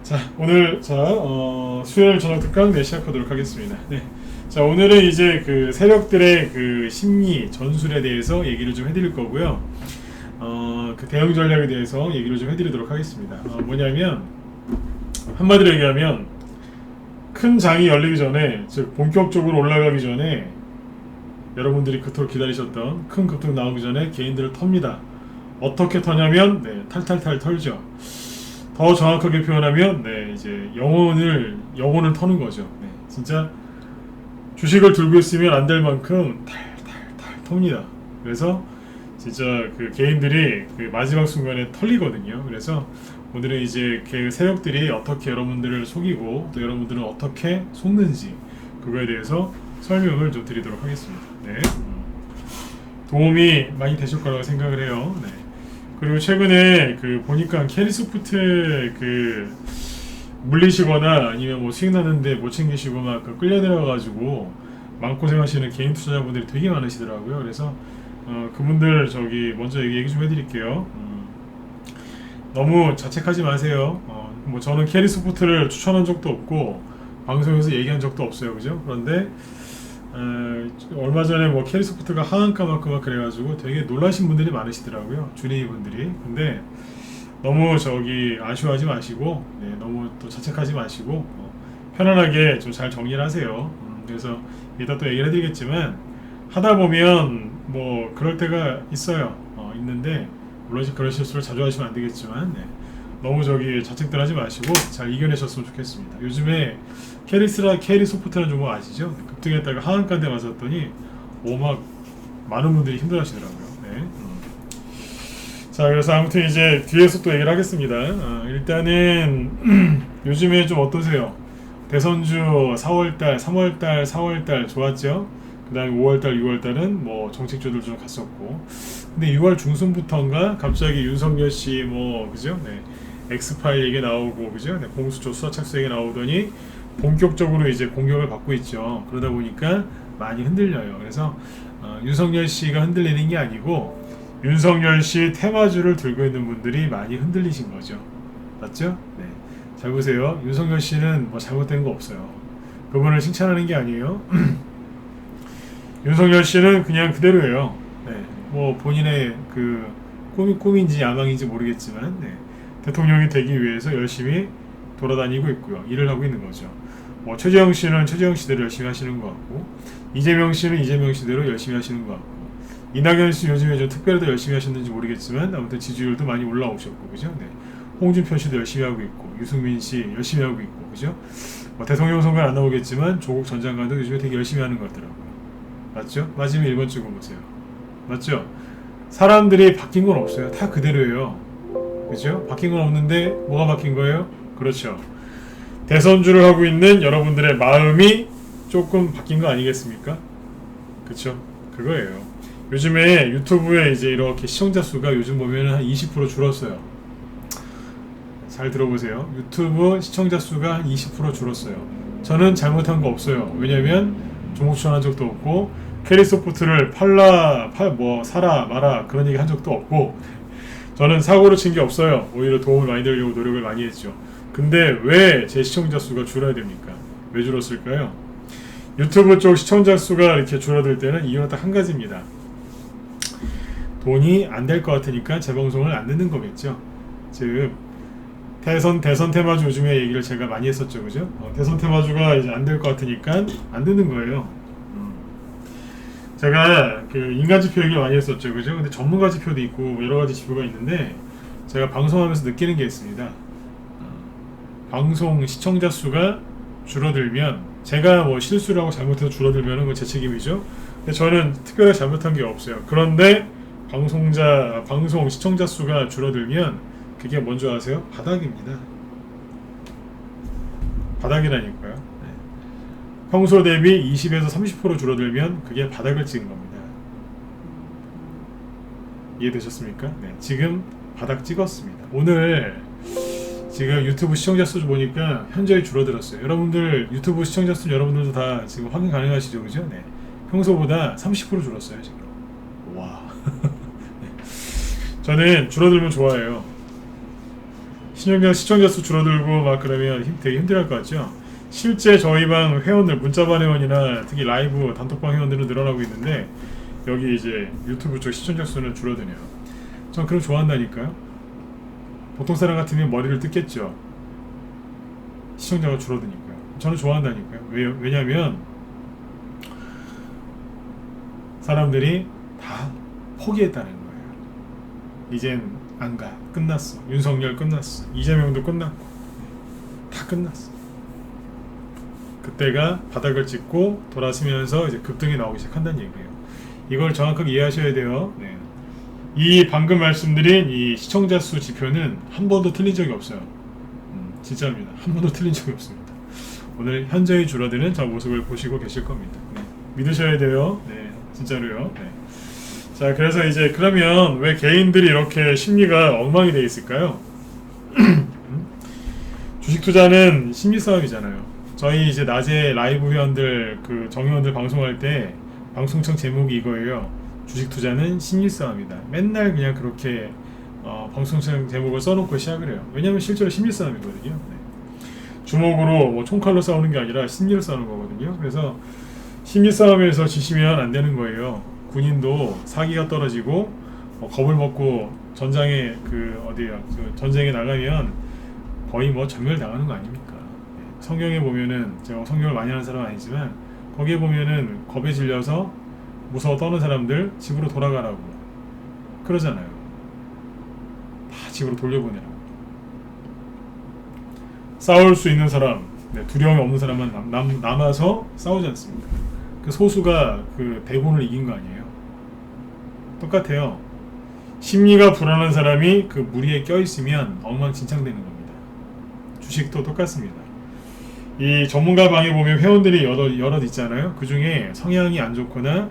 자, 오늘 수요일 저녁 특강 시작하도록 하겠습니다. 네. 자, 오늘은 이제 그 세력들의 그 심리 전술에 대해서 얘기를 좀 해드릴 거고요. 그 대응 전략에 대해서 얘기를 좀 해드리도록 하겠습니다. 뭐냐면 한마디로 얘기하면 큰 장이 열리기 전에, 즉 본격적으로 올라가기 전에 여러분들이 그토록 기다리셨던 큰 급등 나오기 전에 개인들을 텁니다. 어떻게 터냐면 탈탈탈 털죠. 더 정확하게 표현하면 이제 영혼을 터는 거죠. 진짜 주식을 들고 있으면 안 될 만큼 탈탈탈 텁니다. 그래서 진짜 그 개인들이 그 마지막 순간에 털리거든요. 그래서 오늘은 이제 그 세력들이 어떻게 여러분들을 속이고 또 여러분들은 어떻게 속는지 그거에 대해서 설명을 좀 드리도록 하겠습니다. 도움이 많이 되실 거라고 생각을 해요. 그리고 최근에 그 보니까 캐리소프트 그 물리시거나 아니면 뭐 수익 나는데 못 챙기시고 막 끌려들어가지고 마음고생하시는 개인 투자자분들이 되게 많으시더라고요. 그래서 그분들 먼저 얘기 좀 해드릴게요. 너무 자책하지 마세요. 뭐 저는 캐리소프트를 추천한 적도 없고 방송에서 얘기한 적도 없어요, 그죠? 그런데 얼마 전에 뭐 캐리소프트가 하한가 막 그래가지고 되게 놀라신 분들이 많으시더라고요, 주니이 분들이. 근데 너무 아쉬워하지 마시고, 너무 또 자책하지 마시고 편안하게 좀 잘 정리를 하세요. 그래서 이따 또 얘기를 해드리겠지만 하다 보면 뭐 그럴 때가 있어요. 있는데 물론 그런 실수를 자주 하시면 안 되겠지만 너무 자책들 하지 마시고 잘 이겨내셨으면 좋겠습니다. 요즘에 캐리소프트라는 종목 아시죠? 급등했다가 하한가인데 맞았더니 막 많은 분들이 힘들어하시더라고요. 자, 그래서 아무튼 이제 뒤에서 또 얘기를 하겠습니다. 일단은 요즘에 좀 어떠세요? 대선주 4월달, 3월달, 4월달 좋았죠? 그 다음에 5월달, 6월달은 뭐 정책주들 좀 갔었고, 근데 6월 중순부터인가 갑자기 윤석열 씨 그죠? 엑스파일 얘기 나오고, 그죠? 공수처 수사 착수 얘기 나오더니 본격적으로 이제 공격을 받고 있죠. 그러다 보니까 많이 흔들려요. 그래서 윤석열 씨가 흔들리는 게 아니고 윤석열 씨 테마주를 들고 있는 분들이 많이 흔들리신 거죠. 맞죠? 잘 보세요. 윤석열 씨는 뭐 잘못된 거 없어요. 그분을 칭찬하는 게 아니에요. 윤석열 씨는 그냥 그대로예요. 뭐 본인의 그 꿈인지 야망인지 모르겠지만 대통령이 되기 위해서 열심히 돌아다니고 있고요. 일을 하고 있는 거죠. 뭐 최재형 씨는 최재형 씨대로 열심히 하시는 것 같고, 이재명 씨는 이재명 씨대로 열심히 하시는 것 같고, 이낙연 씨 요즘에 좀 특별히 더 열심히 하셨는지 모르겠지만 아무튼 지지율도 많이 올라오셨고, 그죠? 홍준표 씨도 열심히 하고 있고, 유승민 씨 열심히 하고 있고, 그죠? 뭐 대통령 선거는 안 나오겠지만 조국 전 장관도 요즘에 되게 열심히 하는 것 같더라고요. 맞죠? 맞으면 1번 찍어 보세요. 맞죠? 사람들이 바뀐 건 없어요. 다 그대로예요. 그죠? 바뀐 건 없는데 뭐가 바뀐 거예요? 그렇죠. 대선주를 하고 있는 여러분들의 마음이 조금 바뀐 거 아니겠습니까? 그쵸? 그거예요. 요즘에 유튜브에 이제 이렇게 시청자 수가 요즘 보면 한 20% 줄었어요. 잘 들어보세요. 유튜브 시청자 수가 한 20% 줄었어요. 저는 잘못한 거 없어요. 왜냐면 종목 추천한 적도 없고 캐리소프트를 사라 마라 그런 얘기 한 적도 없고 저는 사고를 친 게 없어요. 오히려 도움을 많이 드리려고 노력을 많이 했죠. 근데 왜 제 시청자 수가 줄어야 됩니까? 왜 줄었을까요? 유튜브 쪽 시청자 수가 이렇게 줄어들 때는 이유는 딱 한 가지입니다. 돈이 안 될 것 같으니까 제 방송을 안 듣는 거겠죠. 즉 대선 테마주 요즘에 얘기를 제가 많이 했었죠, 그죠? 대선 테마주가 이제 안 될 것 같으니까 안 듣는 거예요. 제가 그 인간 지표 얘기를 많이 했었죠, 그죠? 근데 전문가 지표도 있고 여러 가지 지표가 있는데 제가 방송하면서 느끼는 게 있습니다. 방송 시청자 수가 줄어들면 제가 뭐 실수를 하고 잘못해서 줄어들면 그건 제 책임이죠. 근데 저는 특별히 잘못한 게 없어요. 그런데 방송 시청자 수가 줄어들면 그게 뭔지 아세요? 바닥입니다. 바닥이라니까요. 평소 대비 20에서 30% 줄어들면 그게 바닥을 찍은 겁니다. 이해되셨습니까? 지금 바닥 찍었습니다. 오늘 지금 유튜브 시청자 수 보니까 현저히 줄어들었어요. 여러분들 유튜브 시청자 수 여러분들도 다 지금 확인 가능하시죠, 그죠? 평소보다 30% 줄었어요 지금. 와. 저는 줄어들면 좋아해요. 시청자 수 줄어들고 막 그러면 되게 힘들어할 것 같죠. 실제 저희 방 회원들, 문자반 회원이나 특히 라이브 단톡방 회원들은 늘어나고 있는데 여기 이제 유튜브 쪽 시청자 수는 줄어드네요. 전 그럼 좋아한다니까요. 보통 사람 같으면 머리를 뜯겠죠. 시청자가 줄어드니까요. 저는 좋아한다니까요. 왜냐면 사람들이 다 포기했다는 거예요. 이젠 안 가. 끝났어. 윤석열 끝났어. 이재명도 끝났고 다 끝났어. 그때가 바닥을 찍고 돌아서면서 이제 급등이 나오기 시작한다는 얘기예요. 이걸 정확하게 이해하셔야 돼요. 네. 이 방금 말씀드린 이 시청자 수 지표는 한 번도 틀린 적이 없어요. 진짜입니다. 한 번도 틀린 적이 없습니다. 오늘 현저히 줄어드는 저 모습을 보시고 계실 겁니다. 네. 믿으셔야 돼요. 네, 진짜로요. 네. 자, 그래서 이제 그러면 왜 개인들이 이렇게 심리가 엉망이 되어 있을까요? 주식 투자는 심리 싸움이잖아요. 저희 이제 낮에 라이브 회원들 그 정회원들 방송할 때 방송청 제목이 이거예요. 주식 투자는 심리 싸움이다. 맨날 그냥 그렇게 방송청 제목을 써놓고 시작을 해요. 왜냐하면 실제로 심리 싸움이거든요. 네. 주먹으로 뭐 총칼로 싸우는 게 아니라 심리로 싸우는 거거든요. 그래서 심리 싸움에서 지시면 안 되는 거예요. 군인도 사기가 떨어지고 겁을 먹고 전장에 전쟁에 나가면 거의 뭐 전멸당하는 거 아닙니까? 성경에 보면은 제가 성경을 많이 하는 사람은 아니지만 거기에 보면은 겁에 질려서 무서워 떠는 사람들 집으로 돌아가라고 그러잖아요. 다 집으로 돌려보내라고. 싸울 수 있는 사람, 두려움이 없는 사람만 남아서 싸우지 않습니까? 그 소수가 그 대본을 이긴 거 아니에요? 똑같아요. 심리가 불안한 사람이 그 무리에 껴있으면 엉망진창되는 겁니다. 주식도 똑같습니다. 이 전문가 방에 보면 회원들이 여럿 있잖아요. 그 중에 성향이 안 좋거나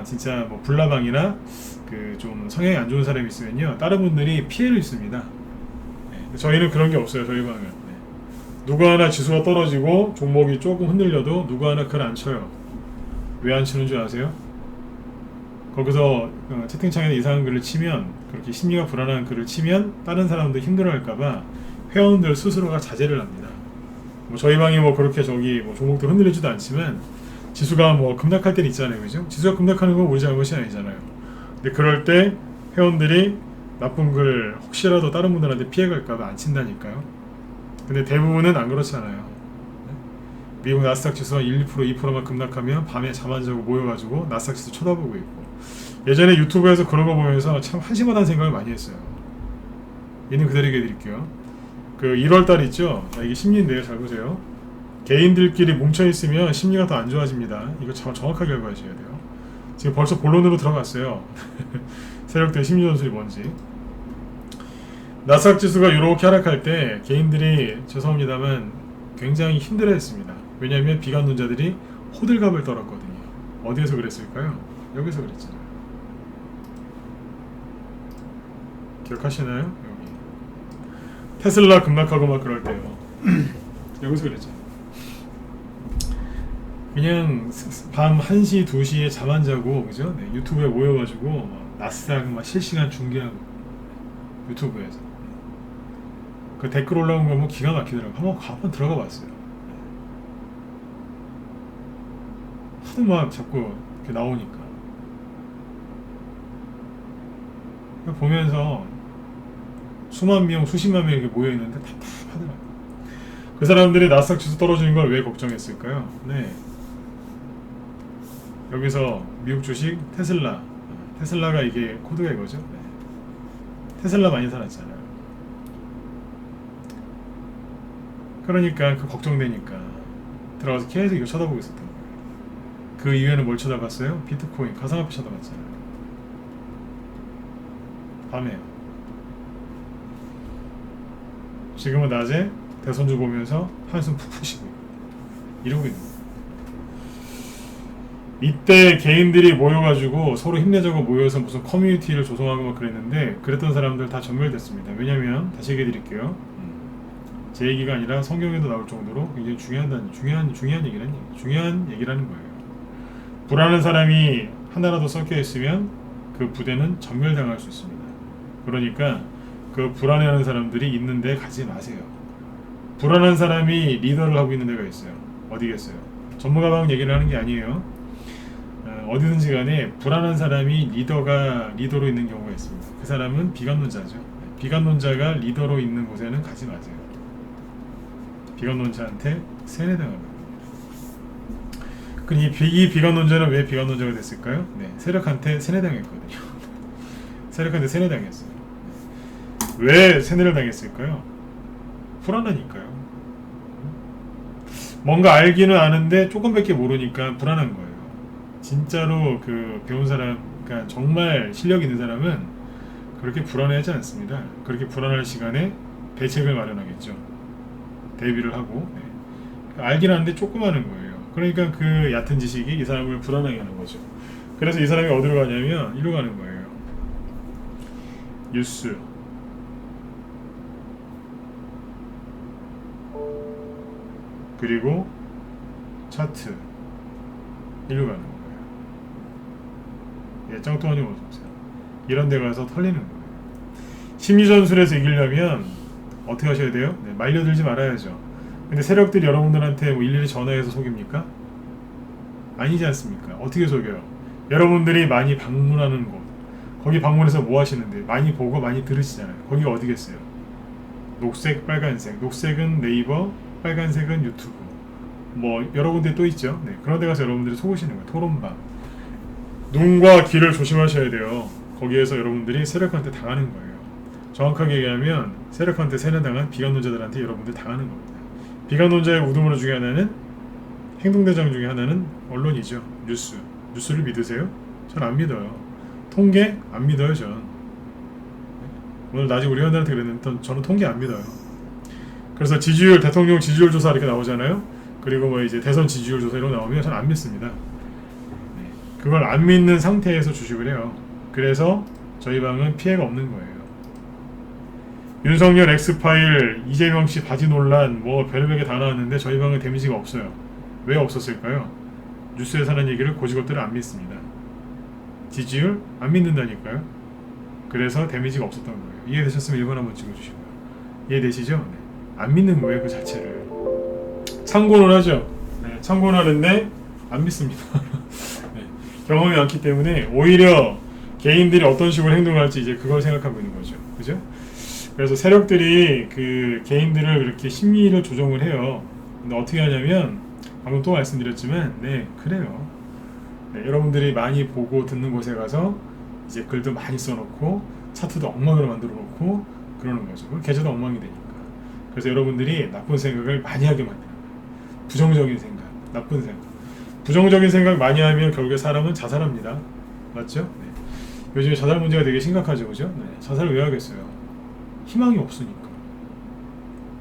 진짜 뭐 불나방이나 그 좀 성향이 안 좋은 사람이 있으면요, 다른 분들이 피해를 입습니다. 네, 저희는 그런 게 없어요. 저희 방은 누구 하나 지수가 떨어지고 종목이 조금 흔들려도 누구 하나 글 안 쳐요. 왜 안 치는 줄 아세요? 거기서 채팅창에 이상한 글을 치면, 그렇게 심리가 불안한 글을 치면 다른 사람도 힘들어할까봐 회원들 스스로가 자제를 합니다. 뭐 저희 방이 뭐 그렇게 뭐 종목도 흔들리지도 않지만 지수가 뭐 급락할 때는 있잖아요, 그죠? 지수가 급락하는 건 우리 잘못이 아니잖아요. 근데 그럴 때 회원들이 나쁜 글 혹시라도 다른 분들한테 피해갈까봐 안 친다니까요. 근데 대부분은 안 그렇잖아요. 미국 나스닥 지수가 1, 2%, 2%만 급락하면 밤에 잠 안 자고 모여가지고 나스닥 지수 쳐다보고 있고, 예전에 유튜브에서 그런 거 보면서 참 한심하다는 생각을 많이 했어요. 있는 그대로 얘기해 드릴게요. 그 1월달 있죠? 이게 심리인데요. 잘 보세요. 개인들끼리 뭉쳐있으면 심리가 더 안 좋아집니다. 이거 정확하게 알고 하셔야 돼요. 지금 벌써 본론으로 들어갔어요. 세력들의 심리 전술이 뭔지. 나스닥 지수가 이렇게 하락할 때 개인들이 죄송합니다만 굉장히 힘들어했습니다. 왜냐하면 비관론자들이 호들갑을 떨었거든요. 어디에서 그랬을까요? 여기서 그랬잖아요. 기억하시나요? 여기 테슬라 급락하고 막 그럴 때요. 여기서 그랬잖아요. 그냥 밤 1시, 2시에 잠 안 자고, 그죠? 네, 유튜브에 모여가지고 나스닥 막 실시간 중계하고, 유튜브에서 그 댓글 올라온 거 뭐 기가 막히더라고. 한번 들어가 봤어요. 하도 막 자꾸 이렇게 나오니까 보면서 수만 명, 수십만 명이 모여 있는데 답답하더라고. 그 사람들이 나스닥 지수 떨어지는 걸 왜 걱정했을까요? 네. 여기서 미국 주식 테슬라가 이게 코드가 이거죠. 네. 테슬라 많이 살았잖아요. 그러니까 그 걱정되니까 들어가서 계속 이거 쳐다보고 있었던 거예요. 그 이후에는 뭘 쳐다봤어요? 비트코인, 가상화폐 쳐다봤잖아요. 밤에요. 지금은 낮에 대선주 보면서 한숨 푹푹 쉬고 이러고 있는 거예요. 이때 개인들이 모여가지고 서로 힘내자고 모여서 무슨 커뮤니티를 조성하고 막 그랬는데, 그랬던 사람들 다 전멸됐습니다. 왜냐면 다시 얘기해 드릴게요. 제 얘기가 아니라 성경에도 나올 정도로 굉장히 중요한 얘기라는 거예요. 불안한 사람이 하나라도 섞여 있으면 그 부대는 전멸당할 수 있습니다. 그러니까 그 불안해하는 사람들이 있는데 가지 마세요. 불안한 사람이 리더를 하고 있는 데가 있어요. 어디겠어요? 전문가방 얘기를 하는 게 아니에요. 어디든지 간에 불안한 사람이 리더로 있는 경우가 있습니다. 그 사람은 비관론자죠. 비관론자가 리더로 있는 곳에는 가지 마세요. 비관론자한테 세뇌당합니다. 그럼 이 비관론자는 왜 비관론자가 됐을까요? 네, 세력한테 세뇌당했거든요. 세력한테 세뇌당했어요. 왜 세뇌를 당했을까요? 불안하니까요. 뭔가 알기는 아는데 조금밖에 모르니까 불안한 거예요. 진짜로 그 배운 사람, 그러니까 정말 실력 있는 사람은 그렇게 불안해하지 않습니다. 그렇게 불안할 시간에 대책을 마련하겠죠. 대비를 하고. 네. 알긴 아는데 조금 하는 거예요. 그러니까 그 얕은 지식이 이 사람을 불안하게 하는 거죠. 그래서 이 사람이 어디로 가냐면 이리로 가는 거예요. 뉴스, 그리고 차트, 이리로 가는 거예요. 예, 짱뚱아님 어서오세요. 이런 데 가서 털리는 거예요. 심리전술에서 이기려면 어떻게 하셔야 돼요? 네, 말려들지 말아야죠. 근데 세력들이 여러분들한테 뭐 일일이 전화해서 속입니까? 아니지 않습니까? 어떻게 속여요? 여러분들이 많이 방문하는 곳, 거기 방문해서 뭐 하시는데 많이 보고 많이 들으시잖아요. 거기가 어디겠어요? 녹색, 빨간색. 녹색은 네이버, 빨간색은 유튜브. 뭐 여러 군데 또 있죠. 네, 그런 데 가서 여러분들이 속으시는 거예요. 토론방. 눈과 귀를 조심하셔야 돼요. 거기에서 여러분들이 세력한테 당하는 거예요. 정확하게 얘기하면 세력한테 세뇌당한 비관론자들한테 여러분들 당하는 겁니다. 비관론자의 우두머리 중에 하나는, 행동대장 중에 하나는 언론이죠. 뉴스를 믿으세요? 전 안 믿어요. 통계? 안 믿어요. 전 오늘 낮에 우리 회원들한테 그랬는데 저는 통계 안 믿어요. 그래서 지지율, 대통령 지지율 조사 이렇게 나오잖아요. 그리고 뭐 이제 대선 지지율 조사 이런 거 나오면 전 안 믿습니다. 그걸 안 믿는 상태에서 주식을 해요. 그래서 저희 방은 피해가 없는 거예요. 윤석열 X파일, 이재명씨 바지 논란 뭐 별의별 게 다 나왔는데 저희 방은 데미지가 없어요. 왜 없었을까요? 뉴스에서 하는 얘기를 고지것들을 안 믿습니다. 지지율 안 믿는다니까요. 그래서 데미지가 없었던 거예요. 이해되셨으면 1번 한번 찍어주시고요. 이해되시죠? 네. 안 믿는 거예요. 그 자체를. 참고는 하죠. 네, 참고는 하는데 안 믿습니다. 네, 경험이 많기 때문에 오히려 개인들이 어떤 식으로 행동할지 이제 그걸 생각하고 있는 거죠. 그죠? 그래서 세력들이 그 개인들을 그렇게 심리를 조정을 해요. 근데 어떻게 하냐면 방금 또 말씀드렸지만 네 그래요. 네, 여러분들이 많이 보고 듣는 곳에 가서 이제 글도 많이 써놓고 차트도 엉망으로 만들어 놓고 그러는 거죠. 그럼 계좌도 엉망이 되니까. 그래서 여러분들이 나쁜 생각을 많이 하게 만드는 거예요. 부정적인 생각, 나쁜 생각. 부정적인 생각 많이 하면 결국에 사람은 자살합니다. 맞죠? 네. 요즘에 자살 문제가 되게 심각하죠. 그죠? 네. 자살을 왜 하겠어요? 희망이 없으니까.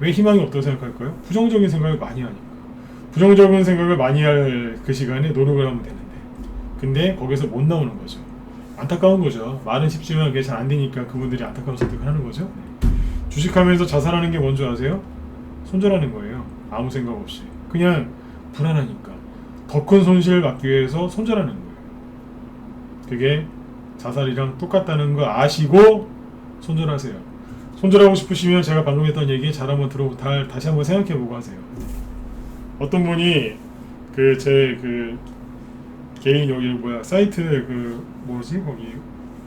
왜 희망이 없다고 생각할까요? 부정적인 생각을 많이 하니까. 부정적인 생각을 많이 할 그 시간에 노력을 하면 되는데 근데 거기서 못 나오는 거죠. 안타까운 거죠. 말은 쉽지만 그게 잘 안 되니까 그분들이 안타까운 선택을 하는 거죠. 네. 주식하면서 자살하는 게 뭔지 아세요? 손절하는 거예요. 아무 생각 없이. 그냥 불안하니까. 더 큰 손실을 막기 위해서 손절하는 거예요. 그게 자살이랑 똑같다는 거 아시고 손절하세요. 손절하고 싶으시면 제가 방금 했던 얘기 잘 한번 다시 한번 생각해보고 하세요. 어떤 분이 제 개인 여기 사이트 거기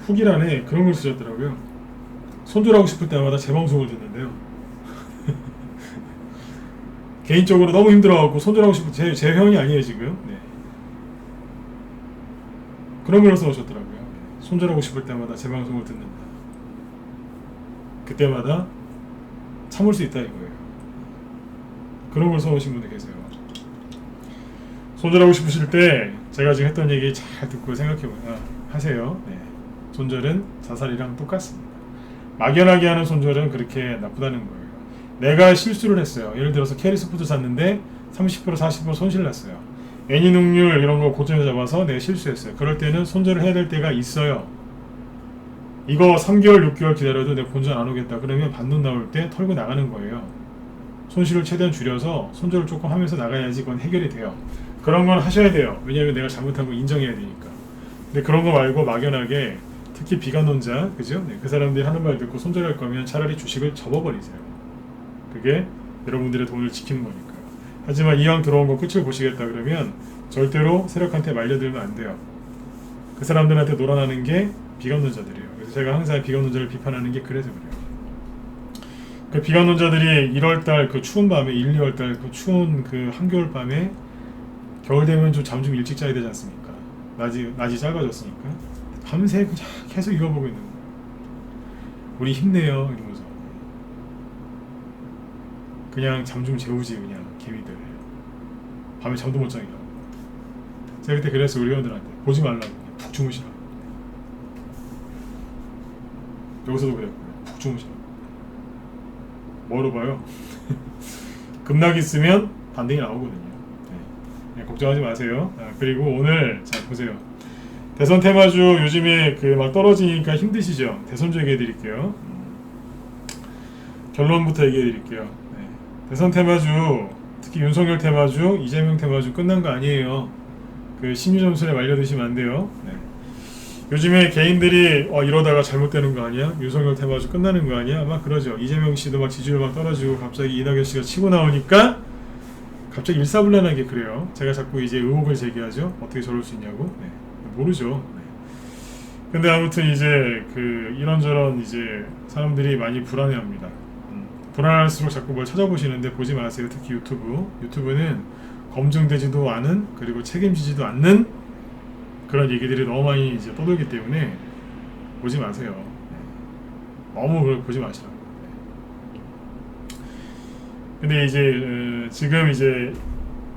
후기란에 그런 걸 쓰셨더라고요. 손절하고 싶을 때마다 제 방송을 듣는데요. 개인적으로 너무 힘들어갖고 손절하고 싶은 제 형이 아니에요 지금. 네. 그런 걸 써오셨더라고요. 손절하고 싶을 때마다 제 방송을 듣는다. 그때마다 참을 수 있다 이거예요. 그런 걸 써오신 분들 계세요. 손절하고 싶으실 때 제가 지금 했던 얘기 잘 듣고 하세요. 네. 손절은 자살이랑 똑같습니다. 막연하게 하는 손절은 그렇게 나쁘다는 거예요. 내가 실수를 했어요. 예를 들어서 캐리스푸드 샀는데 30% 40% 손실 났어요. 애니능률 이런 거 고점에 잡아서 내가 실수했어요. 그럴 때는 손절을 해야 될 때가 있어요. 이거 3개월 6개월 기다려도 내가 본전 안 오겠다 그러면 반돈 나올 때 털고 나가는 거예요. 손실을 최대한 줄여서 손절을 조금 하면서 나가야지 그건 해결이 돼요. 그런 건 하셔야 돼요. 왜냐하면 내가 잘못한 거 인정해야 되니까. 근데 그런 거 말고 막연하게 특히 비관론자, 그죠? 네, 그 사람들이 하는 말 듣고 손절할 거면 차라리 주식을 접어버리세요. 그게 여러분들의 돈을 지키는 거니까요. 하지만 이왕 들어온 거 끝을 보시겠다 그러면 절대로 세력한테 말려들면 안 돼요. 그 사람들한테 놀아나는 게 비관론자들이에요. 그래서 제가 항상 비관론자를 비판하는 게 그래서 그래요. 그 비관론자들이 1월달 그 추운 밤에 1, 2월달 그 추운 그 한겨울 밤에 겨울 되면 좀 잠 좀 일찍 자야 되지 않습니까? 낮이 짧아졌으니까 밤새 그냥 계속 이거 보고 있는 거예요. 우리 힘내요 이러면서 그냥 잠 좀 재우지 그냥 개미들 밤에 잠도 못 자게 하고. 제가 그때 그랬어요. 우리 회원들한테 보지 말라고 푹 주무시라고. 여기서도 그랬고요. 푹 주무시라고. 뭐로 봐요? 급락이 있으면 반등이 나오거든요. 네, 걱정하지 마세요. 그리고 오늘 자 보세요. 대선 테마주 요즘에 그 막 떨어지니까 힘드시죠? 대선주 얘기해 드릴게요. 결론부터 얘기해 드릴게요. 네. 대선 테마주, 특히 윤석열 테마주, 이재명 테마주 끝난 거 아니에요. 그 심리 점수에 말려드시면 안 돼요. 네. 요즘에 개인들이 이러다가 잘못되는 거 아니야? 윤석열 테마주 끝나는 거 아니야? 막 그러죠. 이재명 씨도 막 지지율 막 떨어지고 갑자기 이낙연 씨가 치고 나오니까 갑자기 일사불란하게 그래요. 제가 자꾸 이제 의혹을 제기하죠. 어떻게 저럴 수 있냐고. 네. 모르죠. 네. 근데 아무튼 이제 그 이런저런 이제 사람들이 많이 불안해합니다. 불안할수록 자꾸 뭘 찾아보시는데 보지 마세요. 특히 유튜브는 검증되지도 않은 그리고 책임지지도 않는 그런 얘기들이 너무 많이 이제 떠돌기 때문에 보지 마세요. 너무 그걸 보지 마시라고. 근데 이제 지금 이제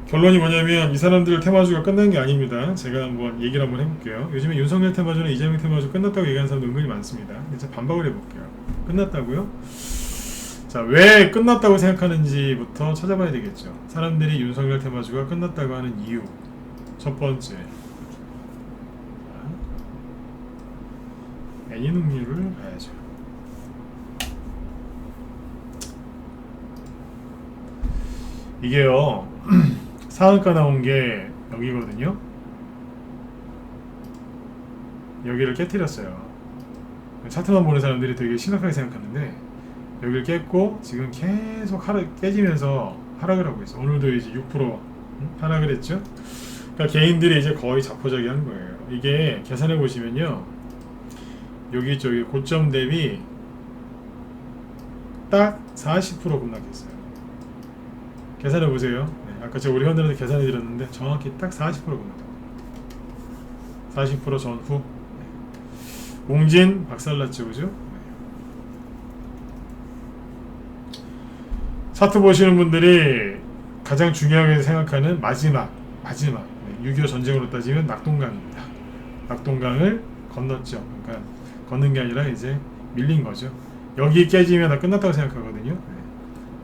결론이 뭐냐면 이 사람들 테마주가 끝난 게 아닙니다. 제가 한번 얘기를 한번 해볼게요. 요즘에 윤석열 테마주나 이재명 테마주 끝났다고 얘기하는 사람도 은근히 많습니다. 제가 반박을 해볼게요. 끝났다고요? 자, 왜 끝났다고 생각하는지부터 찾아봐야 되겠죠. 사람들이 윤석열 테마주가 끝났다고 하는 이유. 첫 번째, 애니 능률을 봐야죠. 이게요 상한가 나온 게 여기거든요. 여기를 깨뜨렸어요. 차트만 보는 사람들이 되게 심각하게 생각하는데 여기를 깼고 지금 계속 깨지면서 하락을 하고 있어. 오늘도 이제 6% 하락을 했죠. 그러니까 개인들이 이제 거의 자포자기 하는 거예요. 이게 계산해 보시면요, 여기 저기 고점 대비 딱 40% 급락했어요. 계산해 보세요. 네, 아까 제가 우리 회원들한테 계산해 드렸는데 정확히 딱 40% 급락합니다. 40% 전후. 네. 웅진 박살났죠, 그죠? 네. 차트 보시는 분들이 가장 중요하게 생각하는 마지막 6.25 전쟁으로 따지면 낙동강입니다. 낙동강을 건넜죠. 그러니까 걷는 게 아니라 이제 밀린 거죠. 여기 깨지면 다 끝났다고 생각하거든요.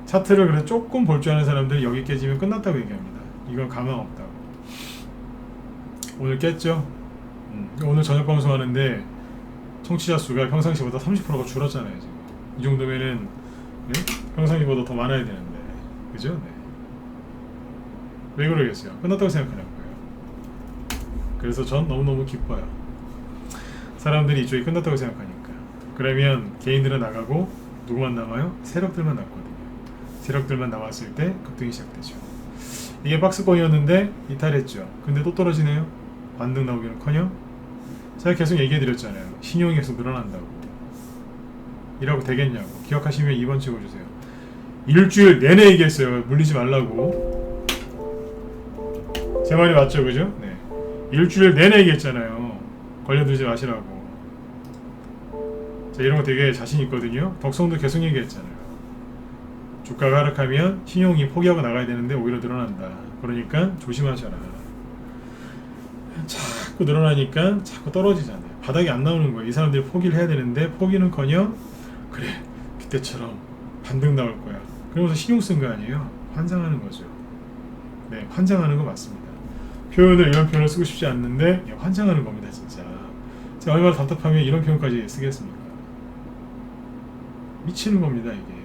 차트를 그래서 조금 볼 줄 아는 사람들이 여기 깨지면 끝났다고 얘기합니다. 이건 가망 없다고. 오늘 깼죠? 오늘 저녁 방송하는데 청취자 수가 평상시보다 30%가 줄었잖아요. 지금. 이 정도면은 네? 평상시보다 더 많아야 되는데, 그죠? 네. 왜 그러겠어요? 끝났다고 생각하는 거예요. 그래서 전 너무너무 기뻐요. 사람들이 이쪽이 끝났다고 생각하니까. 그러면 개인들은 나가고 누구만 남아요? 세력들만 남거든요. 세력들만 남았을 때 급등이 시작되죠. 이게 박스권이었는데 이탈했죠. 근데 또 떨어지네요. 반등 나오기는커녕 제가 계속 얘기해드렸잖아요. 신용이 계속 늘어난다고. 이라고 되겠냐고. 기억하시면 2번 찍어주세요. 일주일 내내 얘기했어요. 물리지 말라고. 제 말이 맞죠, 그죠? 네. 일주일 내내 얘기했잖아요. 걸려들지 마시라고. 자, 이런 거 되게 자신 있거든요. 덕성도 계속 얘기했잖아요. 주가가 하락하면 신용이 포기하고 나가야 되는데 오히려 늘어난다. 그러니까 조심하셔라. 자꾸 늘어나니까 자꾸 떨어지잖아요. 바닥이 안 나오는 거예요. 이 사람들이 포기를 해야 되는데 포기는커녕 그래 그때처럼 반등 나올 거야. 그러면서 신용 쓴 거 아니에요. 환장하는 거죠. 네, 환장하는 거 맞습니다. 표현을 이런 표현을 쓰고 싶지 않는데 환장하는 겁니다, 진짜. 제가 얼마나 답답하면 이런 표현까지 쓰겠습니까? 미치는 겁니다, 이게.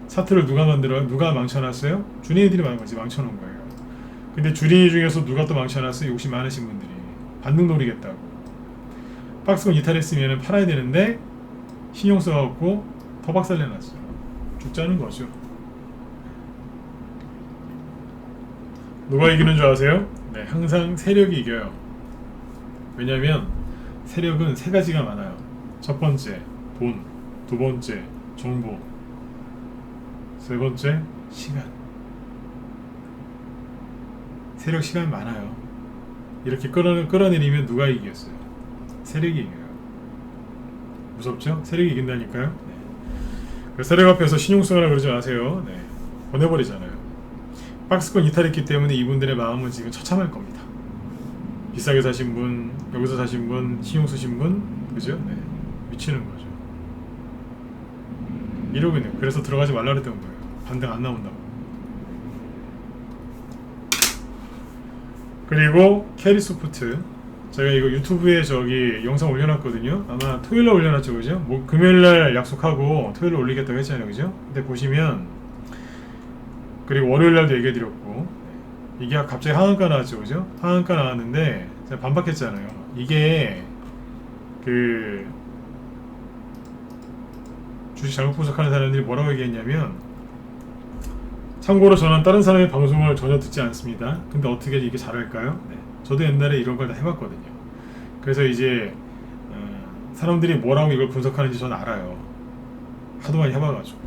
차트를 누가 만들어요? 누가 망쳐놨어요? 주린이들이 망쳐놓은 거예요. 근데 주린이 중에서 누가 또 망쳐놨어요? 욕심 많으신 분들이. 반등 노리겠다고. 박스권 이탈했으면 팔아야 되는데 신용 써갖고 더 박살내놨죠. 죽자는 거죠. 누가 이기는 줄 아세요? 네, 항상 세력이 이겨요. 왜냐면 세력은 세 가지가 많아요. 첫 번째 돈, 두 번째 정보, 세 번째 시간. 세력 시간 많아요. 이렇게 끌어내리면 누가 이겼어요? 세력이 이겨요. 무섭죠? 세력이 이긴다니까요. 네. 그래서 세력 앞에서 신용 쓰거나 그러지 마세요. 네. 보내버리잖아요. 박스권 이탈했기 때문에 이분들의 마음은 지금 처참할 겁니다. 비싸게 사신 분, 여기서 사신 분, 신용 쓰신 분, 그죠? 네. 미치는 거죠. 이러고 있네요. 그래서 들어가지 말라 그랬던 거예요. 반등 안 나온다고. 그리고 캐리소프트, 제가 이거 유튜브에 저기 영상 올려놨거든요. 아마 토요일날 올려놨죠, 그죠? 뭐 금요일날 약속하고 토요일날 올리겠다고 했잖아요, 그죠? 근데 보시면, 그리고 월요일날도 얘기해드렸고, 이게 갑자기 하한가 나왔죠, 그죠? 하한가 나왔는데 제가 반박했잖아요. 이게 그 주식 잘못 분석하는 사람들이 뭐라고 얘기했냐면, 참고로 저는 다른 사람의 방송을 전혀 듣지 않습니다. 근데 어떻게 이게 잘할까요? 네. 저도 옛날에 이런 걸 다 해봤거든요. 그래서 이제 사람들이 뭐라고 이걸 분석하는지 저는 알아요. 하도 많이 해봐가지고.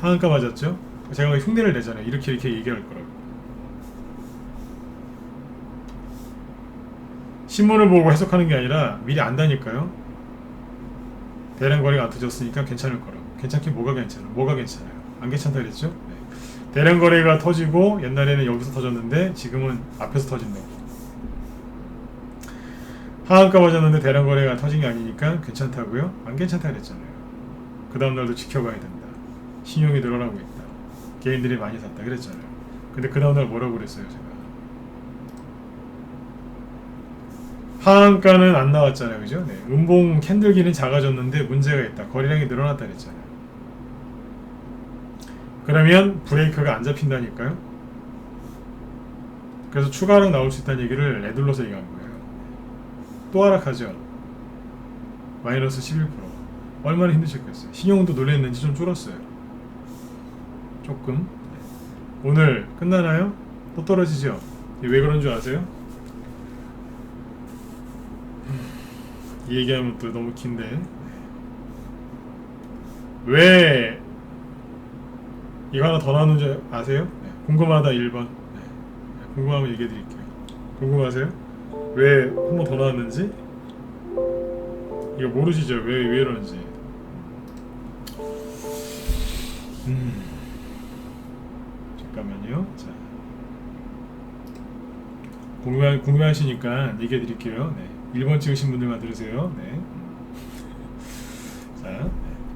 하한가 맞았죠? 제가 흉내를 내잖아요. 이렇게 얘기할 거라고. 신문을 보고 해석하는 게 아니라 미리 안다니까요. 대량 거래가 안 터졌으니까 괜찮을 거라고. 괜찮긴 뭐가 괜찮아요? 뭐가 괜찮아요? 안 괜찮다 그랬죠? 네. 대량 거래가 터지고 옛날에는 여기서 터졌는데 지금은 앞에서 터진다고. 하한가 맞았는데 대량 거래가 터진 게 아니니까 괜찮다고요? 안 괜찮다 그랬잖아요. 그 다음 날도 지켜봐야 된다. 신용이 늘어나고 있다. 개인들이 많이 샀다 그랬잖아요. 근데 그 다음 날 뭐라고 그랬어요, 제가? 하한가는 안 나왔잖아요, 그죠? 네. 음봉 캔들기는 작아졌는데 문제가 있다. 거래량이 늘어났다 그랬잖아요. 그러면 브레이크가 안 잡힌다니까요. 그래서 추가 하락 나올 수 있다는 얘기를 내둘러서 얘기한 거예요. 또 하락하죠. 마이너스 11%. 얼마나 힘드셨겠어요. 신용도 놀랬는지 좀 줄었어요. 조금. 오늘 끝나나요? 또 떨어지죠. 왜 그런 줄 아세요? 이 얘기하면 또 너무 긴데, 왜 이거 하나 더 나오는 줄 아세요? 네. 궁금하다 1번. 네. 궁금하면 얘기해 드릴게요. 궁금하세요? 왜 한 번 더 나왔는지? 이거 모르시죠? 왜 이러는지. 잠깐만요. 자, 궁금하시니까 얘기해 드릴게요. 네. 1번 찍으신 분들만 들으세요. 네. 자, 네.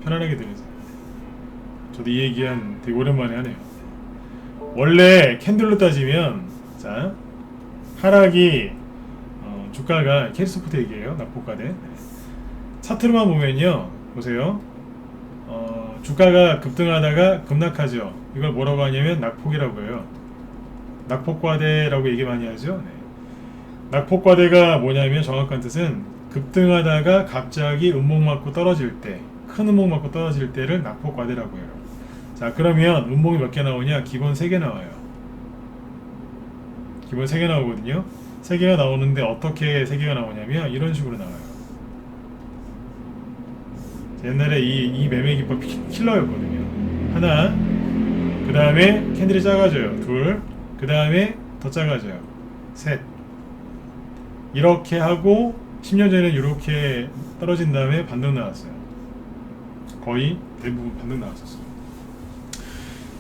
편안하게 들으세요. 저도 이 얘기한 되게 오랜만에 하네요. 원래 캔들로 따지면, 자, 하락이 주가가 캐리소프트 얘기예요. 낙폭과대. 네. 차트로만 보면요, 보세요. 주가가 급등하다가 급락하죠. 이걸 뭐라고 하냐면 낙폭이라고 해요. 낙폭과대라고 얘기 많이 하죠. 네. 낙폭과대가 뭐냐면 정확한 뜻은 급등하다가 갑자기 음봉 맞고 떨어질 때, 큰 음봉 맞고 떨어질 때를 낙폭과대라고 해요. 자, 그러면 음봉이 몇 개 나오냐? 기본 3개 나와요. 기본 3개 나오거든요. 3개가 나오는데 어떻게 3개가 나오냐면 이런 식으로 나와요. 옛날에 이 매매 기법 킬러였거든요. 하나, 그 다음에 캔들이 작아져요. 둘, 그 다음에 더 작아져요. 셋. 이렇게 하고 10년 전에는 이렇게 떨어진 다음에 반등 나왔어요. 거의 대부분 반등 나왔었어요.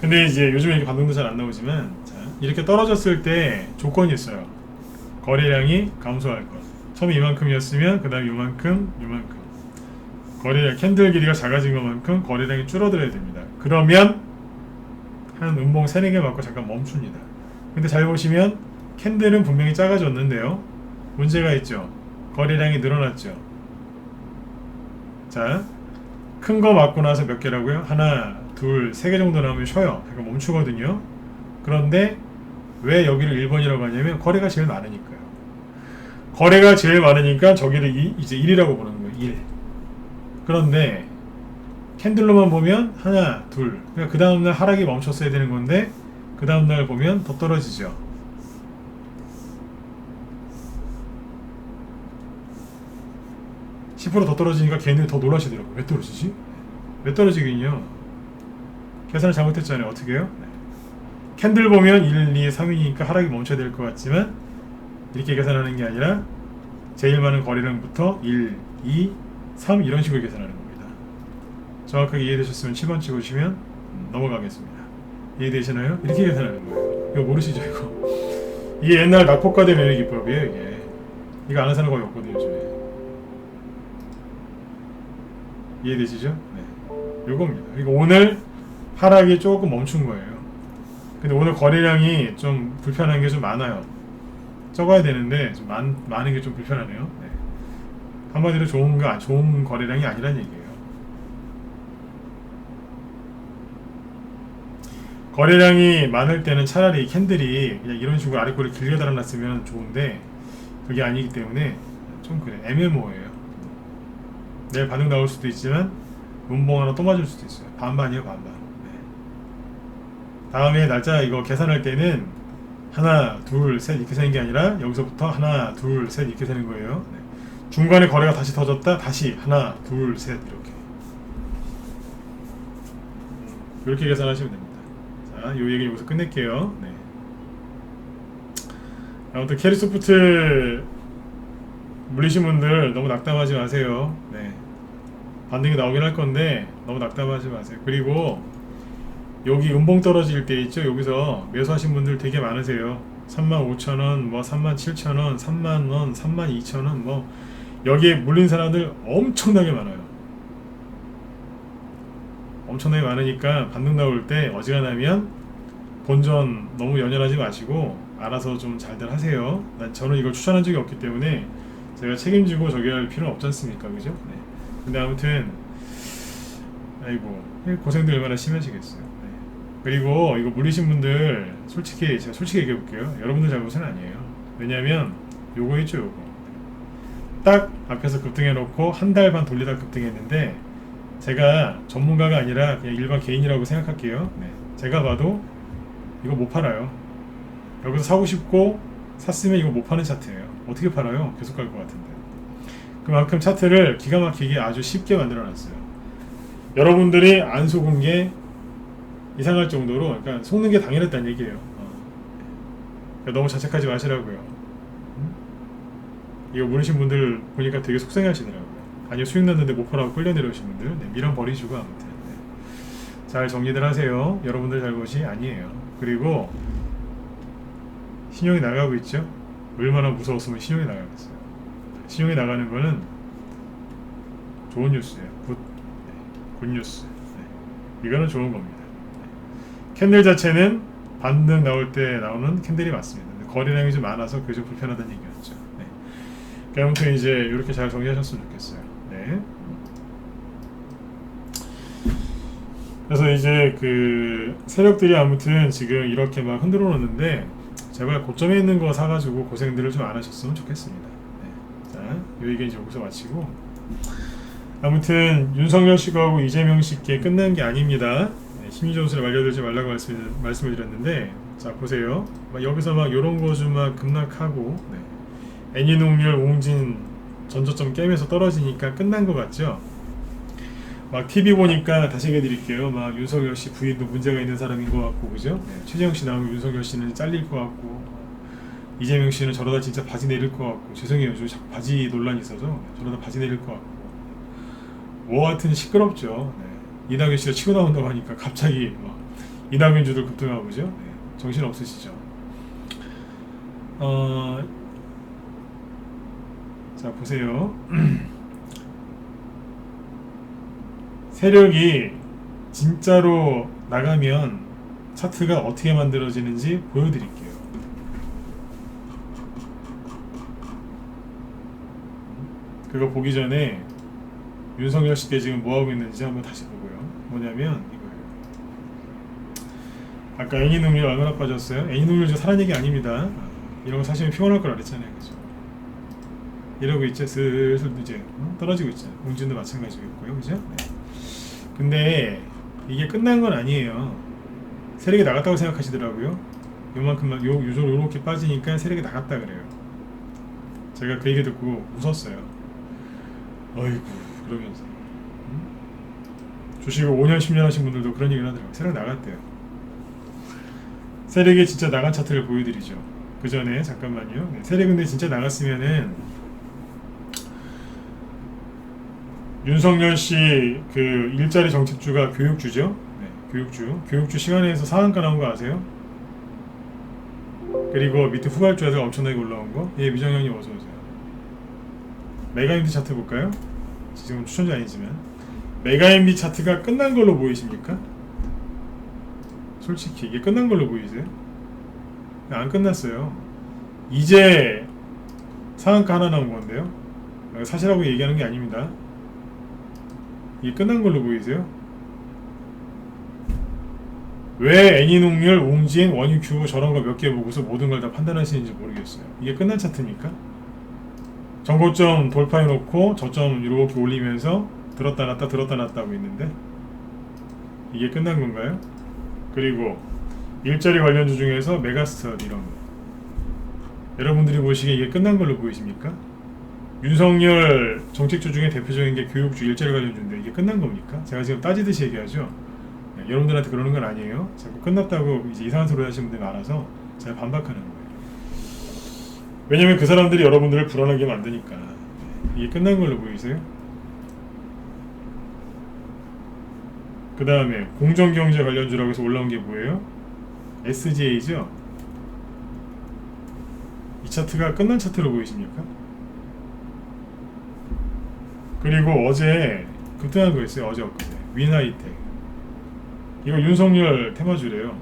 근데 이제 요즘에 이렇게 반등도 잘 안 나오지만, 자, 이렇게 떨어졌을 때 조건이 있어요. 거래량이 감소할 것. 처음에 이만큼이었으면 그 다음에 요만큼. 거래량, 캔들 길이가 작아진 것만큼 거래량이 줄어들어야 됩니다. 그러면 한 음봉 3-4개 맞고 잠깐 멈춥니다. 근데 잘 보시면 캔들은 분명히 작아졌는데요. 문제가 있죠. 거래량이 늘어났죠. 자, 큰 거 맞고 나서 몇 개라고요? 하나, 둘, 3개 정도 나오면 쉬어요. 잠깐 멈추거든요. 그런데 왜 여기를 1번이라고 하냐면 거래가 제일 많으니까요. 거래가 제일 많으니까 저기를 이제 1이라고 보는 거예요. 1. 그런데 캔들로만 보면 하나, 둘. 그러니까 그 다음날 하락이 멈췄어야 되는 건데 그 다음날 보면 더 떨어지죠. (10% 더 떨어지니까 걔네들이 더 놀라시더라고요. 왜 떨어지지? 왜 떨어지긴요? 계산을 잘못했잖아요. 어떻게 해요? 네. 캔들 보면 1, 2, 3이니까 하락이 멈춰야 될 것 같지만 이렇게 계산하는 게 아니라 제일 많은 거래량부터 1, 2, 3 이런 식으로 계산하는 겁니다. 정확하게 이해되셨으면 7번 찍어주시면 넘어가겠습니다. 이해되시나요? 이렇게 계산하는 거예요. 이거 모르시죠 이거? 이게 옛날 낙폭과대 매매 기법이에요. 이게 이거 아는 사람 거의 없거든요 요즘에. 이해되시죠? 네, 요겁니다. 그러니까 오늘 하락이 조금 멈춘 거예요. 근데 오늘 거래량이 좀 불편한 게 좀 많아요. 적어야 되는데 좀 많은 게 좀 불편하네요. 네. 한마디로 좋은 거래량이 아니란 얘기예요. 거래량이 많을 때는 차라리 캔들이 그냥 이런 식으로 아래 꼬리 길게 달아놨으면 좋은데 그게 아니기 때문에 좀 그래 애매모호해요. 내일 반등 나올 수도 있지만 문봉 하나 또 맞을 수도 있어요. 반반이에요 반반. 네. 다음에 날짜 이거 계산할 때는 하나 둘 셋 이렇게 세는 게 아니라 여기서부터 하나 둘 셋 이렇게 세는 거예요. 네. 중간에 거래가 다시 터졌다 다시 하나 둘 셋 이렇게 계산하시면 됩니다. 자, 요 얘기 여기서 끝낼게요. 네. 아무튼 캐리소프트 물리신 분들 너무 낙담하지 마세요. 네. 반등이 나오긴 할 건데 너무 낙담하지 마세요. 그리고 여기 음봉 떨어질 때 있죠. 여기서 매수하신 분들 되게 많으세요. 35,000원, 뭐 37,000원, 30,000원, 32,000원, 뭐 여기에 물린 사람들 엄청나게 많아요. 엄청나게 많으니까 반등 나올 때 어지간하면 본전 너무 연연하지 마시고 알아서 좀 잘들 하세요. 저는 이걸 추천한 적이 없기 때문에 제가 책임지고 저기 할 필요는 없지 않습니까? 그죠? 네. 근데 아무튼 아이고 고생들 얼마나 심하시겠어요. 네. 그리고 이거 물리신 분들 솔직히 제가 솔직히 얘기해 볼게요. 여러분들 잘못은 아니에요. 왜냐면 요거 있죠 요거 딱 앞에서 급등해 놓고 한 달 반 돌리다 급등했는데 제가 전문가가 아니라 그냥 일반 개인이라고 생각할게요. 네. 제가 봐도 이거 못 팔아요. 여기서 사고 싶고 샀으면 이거 못 파는 차트예요. 어떻게 팔아요? 계속 갈 것 같은데. 그만큼 차트를 기가 막히게 아주 쉽게 만들어 놨어요. 여러분들이 안 속은 게 이상할 정도로 그러니까 속는 게 당연했다는 얘기예요. 그러니까 너무 자책하지 마시라고요. 이거 모르신 분들 보니까 되게 속상해 하시더라고요. 아니요 수익 났는데 못 팔아고 끌려 내려오신 분들 네, 미련 버리시고 아무튼 네. 잘 정리들 하세요. 여러분들 잘못이 아니에요. 그리고 신용이 나가고 있죠. 얼마나 무서웠으면 신용이 나가겠어요. 신용이 나가는 거는 좋은 뉴스예요. 굿 뉴스. 네. 이거는 좋은 겁니다. 네. 캔들 자체는 반등 나올 때 나오는 캔들이 맞습니다. 거래량이 좀 많아서 그게 좀 불편하다는 얘기였죠. 네. 아무튼 이제 이렇게 잘 정리하셨으면 좋겠어요. 네. 그래서 이제 그 세력들이 아무튼 지금 이렇게 막 흔들어 놓는데 제발 고점에 있는 거 사가지고 고생들을 좀 안 하셨으면 좋겠습니다. 네. 자, 요 얘기 이제 여기서 마치고 아무튼 윤석열 씨하고 이재명 씨께 끝난 게 아닙니다. 네, 심리전술에 말려들지 말라고 말씀을 드렸는데 자 보세요. 여기서 막 요런 거 좀 막 급락하고 네. 애니농률 옹진 전저점 깨면서 떨어지니까 끝난 것 같죠? 막 TV 보니까 다시 얘기해드릴게요. 막 윤석열 씨 부인도 문제가 있는 사람인 것 같고 그죠? 네, 최재형 씨 나오면 윤석열 씨는 잘릴 것 같고 이재명 씨는 저러다 진짜 바지 내릴 것 같고 죄송해요. 저 자꾸 바지 논란이 있어서 저러다 바지 내릴 것 같고 뭐 하여튼 시끄럽죠. 네. 이낙연 씨가 치고 나온다고 하니까 갑자기 막 이낙연주들 급등하고 그죠? 네, 정신 없으시죠? 자 보세요. 세력이 진짜로 나가면 차트가 어떻게 만들어지는지 보여드릴게요. 그거 보기 전에 윤석열 씨께 지금 뭐하고 있는지 한번 다시 보고요. 뭐냐면 이거예요. 아까 애니농률 얼마나 빠졌어요? 애니농률 저 사는 얘기 아닙니다. 이런 거 사시면 피곤할 거라 그랬잖아요. 그죠? 이러고 있죠. 슬슬 이제 떨어지고 있죠. 웅진도 마찬가지겠고요, 그죠? 네. 근데 이게 끝난 건 아니에요. 세력이 나갔다고 생각하시더라고요. 요만큼만 요렇게 빠지니까 세력이 나갔다 그래요. 제가 그 얘기 듣고 웃었어요. 어이구 그러면서 주식을 5년 10년 하신 분들도 그런 얘기를 하더라고요. 세력 나갔대요. 세력이 진짜 나간 차트를 보여드리죠. 그 전에 잠깐만요. 네, 세력 근데 진짜 나갔으면은 윤석열 씨 그 일자리 정책주가 교육주죠. 네, 교육주 시간에서 상한가 나온 거 아세요? 그리고 밑에 후발주가 엄청나게 올라온 거. 예, 미정현님 어서 오세요. 메가인디 차트 볼까요? 지금은 추천자 아니지만 메가인디 차트가 끝난 걸로 보이십니까? 솔직히 이게 끝난 걸로 보이세요? 안 끝났어요. 이제 상한가 하나 나온 건데요. 사실하고 얘기하는 게 아닙니다. 이게 끝난 걸로 보이세요? 왜 애니농률, 웅진, 원유큐브 저런 거 몇 개 보고서 모든 걸 다 판단하시는지 모르겠어요. 이게 끝난 차트입니까? 전고점 돌파해놓고 저점 이렇게 올리면서 들었다 놨다 들었다 놨다 하고 있는데 이게 끝난 건가요? 그리고 일자리 관련주 중에서 메가스터 이런 거 여러분들이 보시기에 이게 끝난 걸로 보이십니까? 윤석열 정책주 중에 대표적인 게 교육주 일자리 관련주인데 이게 끝난 겁니까? 제가 지금 따지듯이 얘기하죠. 네, 여러분들한테 그러는 건 아니에요. 자꾸 끝났다고 이제 이상한 소리 하시는 분들이 많아서 제가 반박하는 거예요. 왜냐면 그 사람들이 여러분들을 불안하게 만드니까. 이게 끝난 걸로 보이세요? 그 다음에 공정경제 관련주라고 해서 올라온 게 뭐예요? SJ죠? 이 차트가 끝난 차트로 보이십니까? 그리고 어제 급등한 거 있어요. 어제 엊그제 위나이텍 이거 윤석열 테마주래요.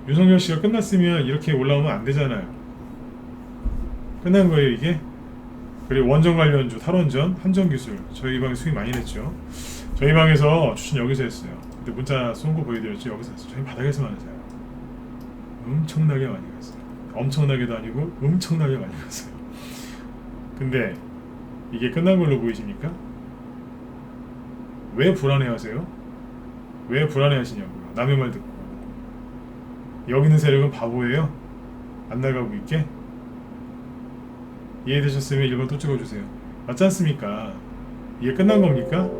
윤석열 씨가 끝났으면 이렇게 올라오면 안 되잖아요. 끝난 거예요 이게. 그리고 원전 관련주 탈원전 한전기술 저희 방에 수익 많이 냈죠. 저희 방에서 추천 여기서 했어요. 근데 문자 쏜 거 보여드렸죠. 여기서 했어요. 저희 바닥에서만 했어요. 엄청나게 많이 갔어요. 엄청나게도 아니고 엄청나게 많이 갔어요. 근데 이게 끝난 걸로 보이십니까? 왜 불안해하세요? 왜 불안해하시냐고요. 남의 말 듣고. 여기 있는 세력은 바보예요? 안 나가고 있게? 이해되셨으면 1번 또 찍어주세요. 맞지 않습니까? 이게 끝난 겁니까?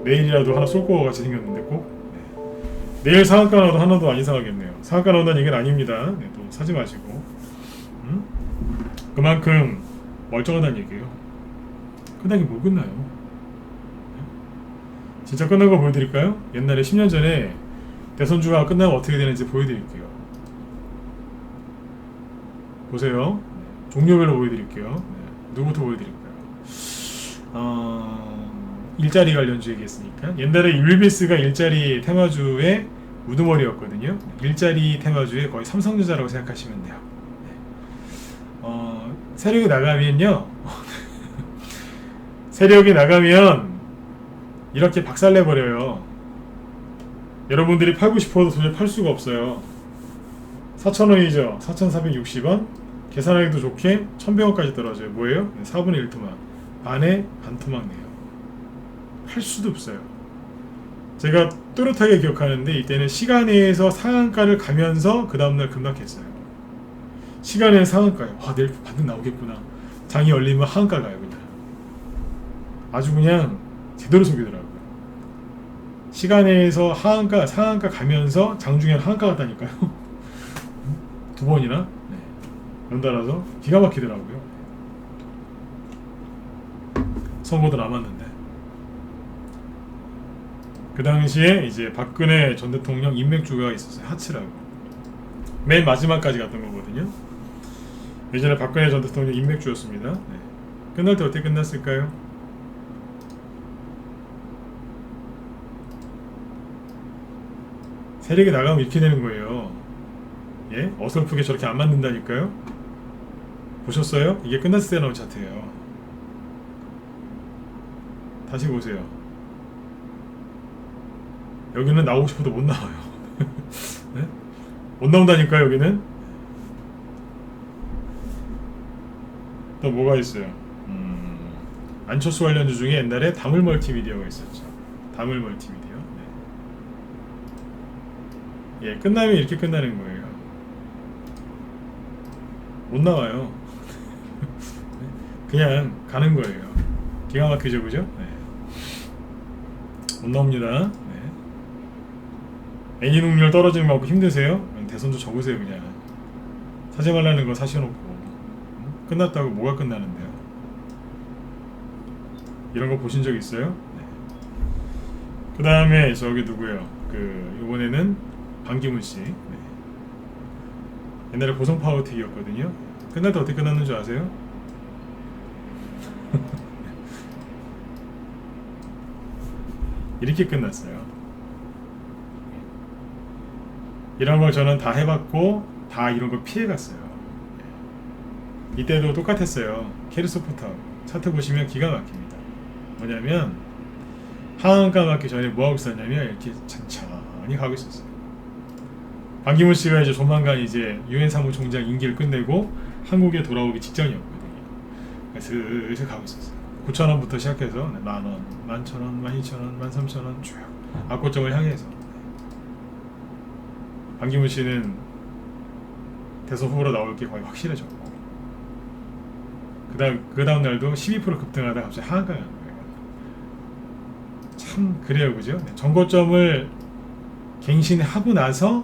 내일이라도 하나 쏠 거 같이 생겼는데 꼭? 네. 내일 상한가 나와도 하나도 안 이상하겠네요. 상한가 나온다는 얘기는 아닙니다. 네, 또 사지 마시고. 그만큼 멀쩡하다는 얘기예요. 끝나긴 뭐 끝나요? 진짜 끝난 거 보여드릴까요? 옛날에 10년 전에 대선주가 끝나면 어떻게 되는지 보여드릴게요. 보세요. 종류별로 보여드릴게요. 네. 누구부터 보여드릴까요? 일자리 관련주 얘기했으니까 옛날에 율비스가 일자리 테마주의 우두머리였거든요. 일자리 테마주의 거의 삼성전자라고 생각하시면 돼요. 세력이 나가면요 세력이 나가면 이렇게 박살내버려요. 여러분들이 팔고 싶어도 도저히 팔 수가 없어요. 4,000원이죠. 4,460원. 계산하기도 좋게 1,100원까지 떨어져요. 뭐예요? 4분의 1 토막. 반에 반 토막 내요. 할 수도 없어요. 제가 또렷하게 기억하는데 이때는 시간에서 상한가를 가면서 그 다음날 급락했어요. 시간에 상한가요. 내일 반등 나오겠구나. 장이 열리면 하한가 가요. 그냥 아주 그냥 제대로 속이더라고요. 시간에서 하한가 상한가 가면서 장중에 하한가 갔다니까요. 2번이나 연달아서 기가 막히더라고요. 선거도 남았는데 그 당시에 이제 박근혜 전 대통령 인맥주가 있었어요. 하츠라고. 맨 마지막까지 갔던 거거든요. 예전에 박근혜 전 대통령 인맥주였습니다. 네. 끝날 때 어떻게 끝났을까요? 세력이 나가면 이렇게 되는 거예요. 예? 어설프게 저렇게 안 만든다니까요. 보셨어요? 이게 끝났을 때 나온 차트예요. 다시 보세요. 여기는 나오고 싶어도 못 나와요. 네? 못 나온다니까요. 여기는 또 뭐가 있어요? 안철수 관련주 중에 옛날에 다물 멀티미디어가 있었죠. 다물 멀티미디어. 네. 예, 끝나면 이렇게 끝나는 거예요. 못 나와요. 그냥 가는 거예요. 기가 막히죠, 그죠? 네. 못 나옵니다. 네. 애니능률 떨어지는 거 갖고 힘드세요? 대선주 적으세요, 그냥. 사지 말라는 거 사셔놓고. 끝났다고 뭐가 끝나는데요? 이런 거 보신 적 있어요? 네. 그 다음에 저기 누구예요? 이번에는 반기문 씨. 네. 옛날에 고성 파워틱이었거든요. 끝날 때 어떻게 끝났는 줄 아세요? 이렇게 끝났어요. 이런 걸 저는 다 해봤고 다 이런 걸 피해갔어요. 이때도 똑같았어요. 캐리소프트하고 차트 보시면 기가 막힙니다. 뭐냐면 하한가 맞기 전에 뭐하고 있었냐면 이렇게 천천히 가고 있었어요. 반기문 씨가 이제 조만간 이제 유엔 사무총장 임기를 끝내고 한국에 돌아오기 직전이었거든요. 슬슬 가고 있었어요. 9,000원부터 시작해서 만원, 11,000원, 12,000원, 13,000원 쭉 악고점을 향해서. 반기문 씨는 대선 후보로 나올 게 거의 확실해졌고 그 다음 날도 12% 급등하다 갑자기 하한가 간 거예요. 참 그래요, 그죠? 네, 정고점을 갱신하고 나서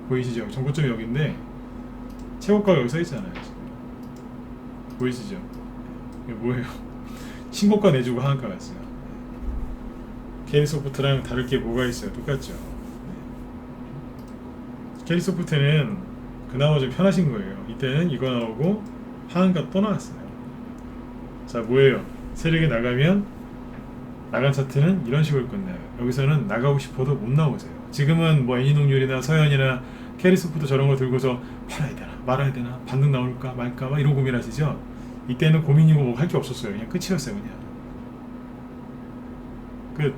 보이시죠? 정고점이 여기인데 최고가가 여기 써 있잖아요. 지금. 보이시죠? 이게 뭐예요? 신고가 내주고 하한가 갔어요. 캐리소프트랑 다를 게 뭐가 있어요? 똑같죠? 네. 캐리소프트는 그나마 좀 편하신 거예요. 이때는 이거 나오고 하한가 또 나왔어요. 자, 뭐예요? 세력이 나가면 나간 차트는 이런 식으로 끝나요. 여기서는 나가고 싶어도 못 나오세요. 지금은 뭐 애니농률이나 서현이나 캐리소프트 저런 거 들고서 팔아야 되나 말아야 되나 반등 나올까 말까 막 이런 고민하시죠? 이때는 고민이고 뭐 할 게 없었어요. 그냥 끝이었어요. 그냥 끝.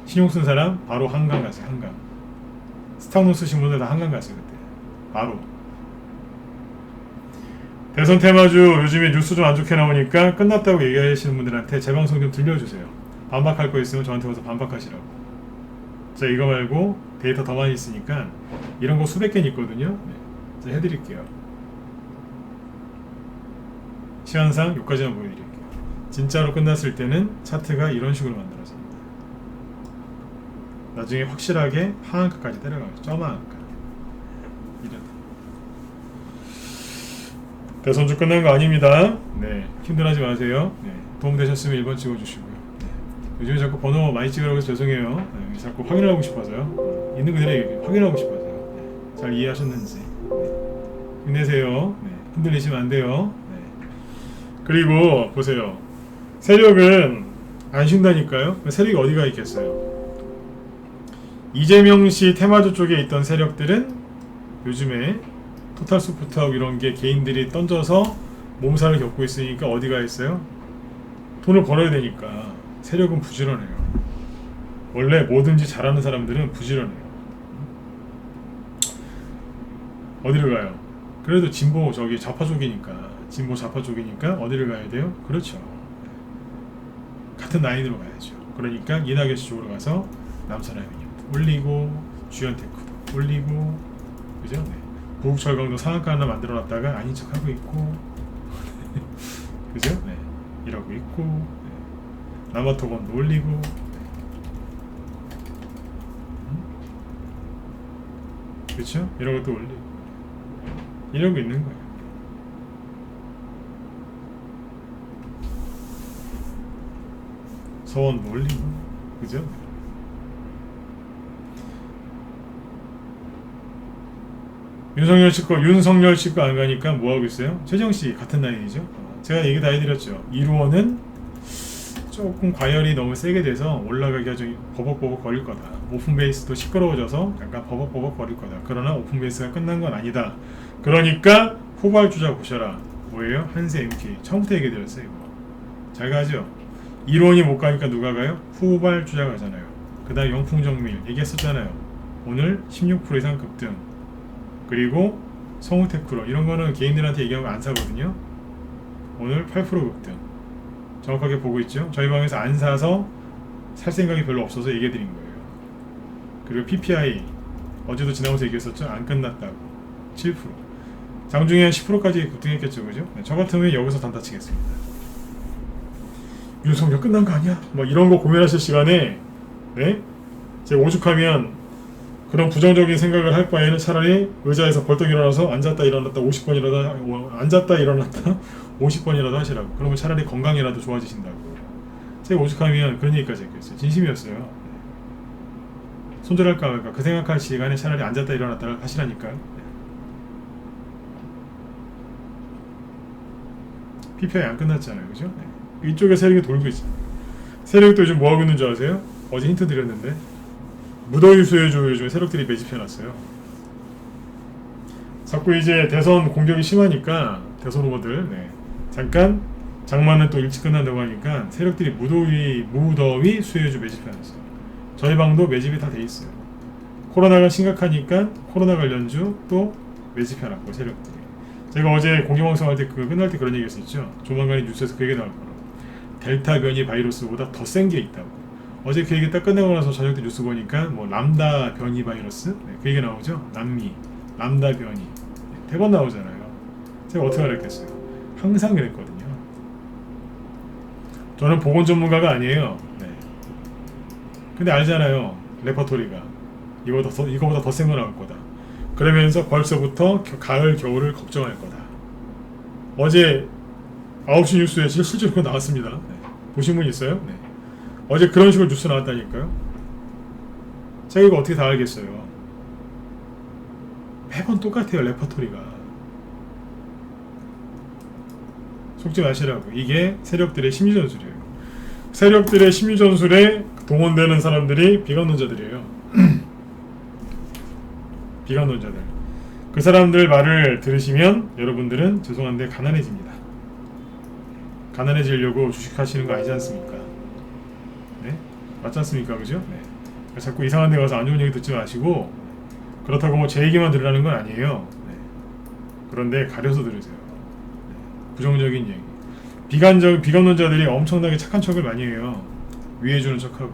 신용 쓴 사람 바로 한강 갔어요. 한강. 스타운 쓰신 분들 다 한강 갔어요. 그때 바로. 대선 테마주 요즘에 뉴스 좀 안 좋게 나오니까 끝났다고 얘기하시는 분들한테 제 방송 좀 들려주세요. 반박할 거 있으면 저한테 와서 반박하시라고. 자, 이거 말고 데이터 더 많이 있으니까 이런 거 수백 개는 있거든요. 네. 자, 해드릴게요. 시간상 여기까지만 보여드릴게요. 진짜로 끝났을 때는 차트가 이런 식으로 만들어집니다. 나중에 확실하게 하한가까지 때려가요. 점하한가. 이런. 대선주 끝난 거 아닙니다. 네, 힘들어하지 마세요. 네, 도움되셨으면 1번 찍어주시고요. 네, 요즘에 자꾸 번호 많이 찍으라고 해서 죄송해요. 네, 자꾸 확인하고 싶어서요. 있는 그대로 얘기해요. 확인하고 싶어서요. 네, 잘 이해하셨는지. 네, 힘내세요. 네, 흔들리시면 안 돼요. 네. 그리고 보세요. 세력은 안 쉰다니까요. 세력이 어디가 있겠어요. 이재명 씨 테마주 쪽에 있던 세력들은 요즘에 토탈소프트하고 이런 게 개인들이 던져서 몸살을 겪고 있으니까 어디가 있어요? 돈을 벌어야 되니까 세력은 부지런해요. 원래 뭐든지 잘하는 사람들은 부지런해요. 어디를 가요? 그래도 진보 저기 좌파 쪽이니까 진보 좌파 쪽이니까 어디를 가야 돼요? 그렇죠. 같은 라인으로 가야죠. 그러니까 이낙연 씨 쪽으로 가서 남산아이비뉴도 올리고 주연테크도 올리고 그죠? 네. 부국철강도 상한가 하나 만들어놨다가 아닌 척하고 있고 그죠? 네. 이러고 있고 네. 남아토건도 올리고 네. 그렇죠? 이런 것도 올리고 이러고 있는 거예요. 서원도 올리고 그죠? 윤석열 씨거 안 가니까 뭐 하고 있어요? 최정 씨 같은 라인이죠. 제가 얘기 다 해드렸죠. 이루어는 조금 과열이 너무 세게 돼서 올라가기가 좀 버벅버벅 거릴 거다. 오픈 베이스도 시끄러워져서 약간 버벅버벅 거릴 거다. 그러나 오픈 베이스가 끝난 건 아니다. 그러니까 후발주자 보셔라. 뭐예요? 한세 MK 처음부터 얘기 드렸어요. 이거 잘 가죠. 이론이 못 가니까 누가 가요? 후발주자 가잖아요. 그 다음 영풍정밀 얘기했었잖아요. 오늘 16% 이상 급등. 그리고 성우테크로 이런 거는 개인들한테 얘기하면 안 사거든요. 오늘 8% 급등. 정확하게 보고 있죠. 저희 방에서 안 사서 살 생각이 별로 없어서 얘기해 드린 거예요. 그리고 PPI 어제도 지나면서 얘기했었죠. 안 끝났다고. 7%. 장중에 한 10%까지 급등했겠죠. 그죠? 네, 저 같으면 여기서 단타 치겠습니다. 윤석열 끝난 거 아니야? 뭐 이런 거 고민하실 시간에 네? 제가 오죽하면 그런 부정적인 생각을 할 바에는 차라리 의자에서 벌떡 일어나서 앉았다 일어났다 50번이라도 앉았다 일어났다 50번이라도 하시라고. 그러면 차라리 건강이라도 좋아지신다고. 제가 오죽하면 그런 얘기까지 했겠어요. 진심이었어요. 손절할까 말까 그 생각할 시간에 차라리 앉았다 일어났다 하시라니까요. PPI 안 끝났잖아요. 그죠? 네. 이쪽에 세력이 돌고 있죠. 세력도 요즘 뭐하고 있는 줄 아세요? 어제 힌트 드렸는데 무더위 수혜주 요즘에 세력들이 매집해놨어요. 자꾸 이제 대선 공격이 심하니까 대선 후보들 잠깐 장마는 또 일찍 끝난다고 하니까 세력들이 무더위 수혜주 매집해놨어요. 저희 방도 매집이 다 돼 있어요. 코로나가 심각하니까 코로나 관련주 또 매집해놨고 세력들이. 제가 어제 공개방송 할 때 그거 끝날 때 그런 얘기 했었죠. 조만간에 뉴스에서 그 얘기 나올 거라고. 델타 변이 바이러스보다 더 센 게 있다고. 어제 그 얘기 딱 끝나고 나서 저녁 때 뉴스 보니까 뭐 람다 변이 바이러스 그 얘기 나오죠. 남미 람다 변이 대번 나오잖아요. 제가 어떻게 알았겠어요. 항상 그랬거든요. 저는 보건 전문가가 아니에요. 근데 알잖아요. 레퍼토리가 이거보다 더 센 거 나올 거다. 그러면서 벌써부터 가을 겨울을 걱정할 거다. 어제 9시 뉴스에 실제로 그거 나왔습니다. 보신 분 있어요? 어제 그런 식으로 뉴스 나왔다니까요. 제가 이거 어떻게 다 알겠어요. 매번 똑같아요. 레퍼토리가. 속지 마시라고. 이게 세력들의 심리전술이에요. 세력들의 심리전술에 동원되는 사람들이 비관론자들이에요. 비관론자들. 그 사람들 말을 들으시면 여러분들은 죄송한데 가난해집니다. 가난해지려고 주식하시는 거 아니지 않습니까? 네? 맞지 않습니까? 그죠? 네. 자꾸 이상한 데 가서 안 좋은 얘기 듣지 마시고 그렇다고 뭐 제 얘기만 들으라는 건 아니에요. 그런데 가려서 들으세요. 부정적인 얘기. 비관론자들이 엄청나게 착한 척을 많이 해요. 위해주는 척하고.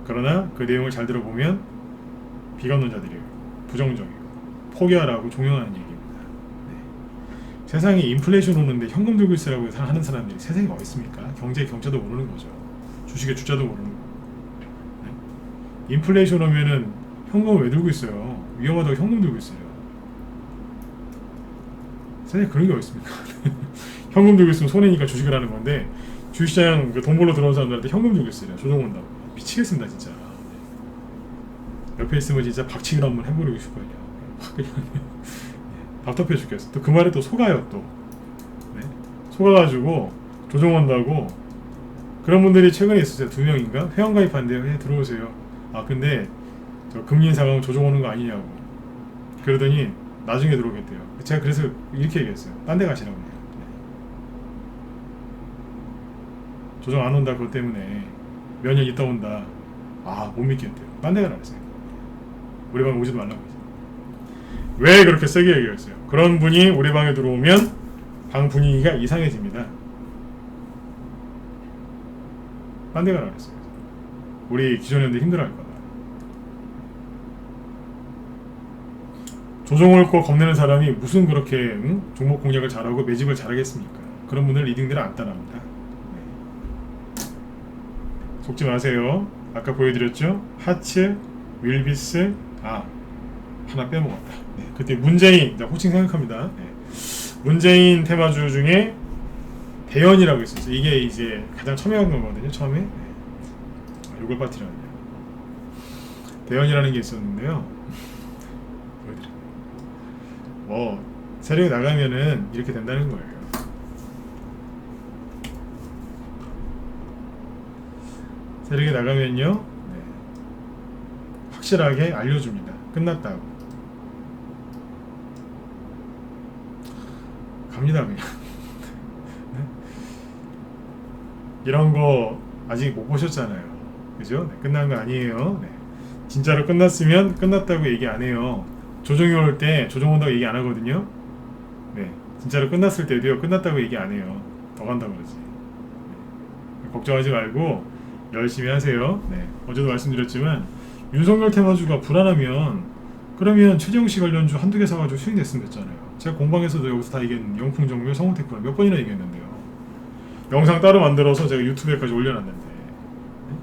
그러나 그 내용을 잘 들어보면 비관론자들이에요. 부정적이고 포기하라고 종용하는 얘기입니다. 세상에 인플레이션 오는데 현금 들고 있으라고 하는 사람들이 세상에 어디 있습니까? 경제도 모르는 거죠. 주식의 주자도 모르는 거고. 인플레이션 오면은 현금을 왜 들고 있어요? 위험하다고 현금 들고 있어요. 세상에 그런 게 어디 있습니까? 현금 들고 있으면 손해니까 주식을 하는 건데 주식시장 돈 벌러 들어온 사람들한테 현금 들고 있어요. 조정 온다고. 미치겠습니다 진짜. 옆에 있으면 진짜 박치기를 한번 해버리고 싶어요. 답답해 죽겠어. 또 그 말에 또 속아요 또. 속아가지고 조정한다고. 그런 분들이 최근에 있었어요. 2명인가? 회원가입한대요. 들어오세요. 아 근데 저 금리 인상하면 조정 오는 거 아니냐고. 그러더니 나중에 들어오겠대요. 제가 그래서 이렇게 얘기했어요. 딴 데 가시라고. 조정 안 온다 그것 때문에 몇 년 있다 온다. 아 못 믿겠대요. 딴 데 가라 그랬어요. 우리 방에 오지도 말라고 했어요. 왜 그렇게 세게 얘기했어요? 그런 분이 우리 방에 들어오면 방 분위기가 이상해집니다. 딴 데 가라 그랬어요. 우리 기존 회원들 힘들어할 거다. 조정을 꼭 겁내는 사람이 무슨 그렇게 종목 공략을 잘하고 매집을 잘하겠습니까? 그런 분들 리딩들은 안 따라합니다. 속지 마세요. 아까 보여드렸죠? 하츠, 윌비스, 하나 빼먹었다. 그때 문재인, 호칭 생각합니다. 문재인 테마주 중에 대연이라고 있었어요. 이게 이제 가장 첨예한 거거든요. 처음에. 요걸 빠뜨렸네요. 대연이라는 게 있었는데요. 보여드릴게요. 뭐 세력이 나가면은 이렇게 된다는 거예요. 세력이 나가면요 확실하게 알려줍니다. 끝났다고. 갑니다 그냥. 이런 거 아직 못 보셨잖아요. 그죠? 끝난 거 아니에요. 진짜로 끝났으면 끝났다고 얘기 안 해요. 조정이 올 때 조정 온다고 얘기 안 하거든요. 진짜로 끝났을 때도요. 끝났다고 얘기 안 해요. 더 간다고 그러지. 걱정하지 말고 열심히 하세요. 네. 어제도 말씀드렸지만 윤석열 테마주가 불안하면 그러면 최재형씨 관련주 한두 개 사가지고 수익냈으면 됐잖아요. 제가 공방에서도 여기서 다 얘기했는데 영풍정밀, 성우테크 몇 번이나 얘기했는데요. 영상 따로 만들어서 제가 유튜브에까지 올려놨는데 네?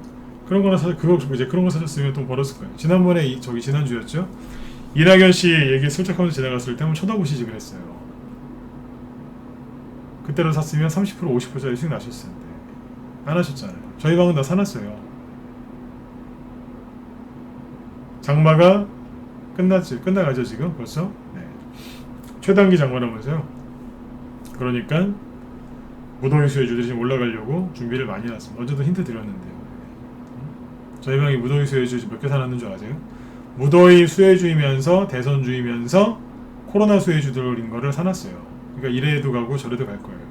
그런 거나 그런 거 사셨으면 돈 벌었을 거예요. 지난번에 지난주였죠. 이낙연 씨 얘기 슬쩍하면서 지나갔을 때 한번 쳐다보시지 그랬어요. 그때로 샀으면 30% 50%짜리 수익 나셨을 텐데 안 하셨잖아요. 저희 방은 다 사놨어요. 장마가 끝나가죠 지금 벌써. 네. 최단기 장마라면서요. 그러니까 무더위 수혜주들이 지금 올라가려고 준비를 많이 해놨습니다. 어제도 힌트 드렸는데요. 저희 방이 무더위 수혜주 몇 개 사놨는 줄 아세요? 무더위 수혜주이면서 대선주이면서 코로나 수혜주들인 거를 사놨어요. 그러니까 이래도 가고 저래도 갈 거예요. 네.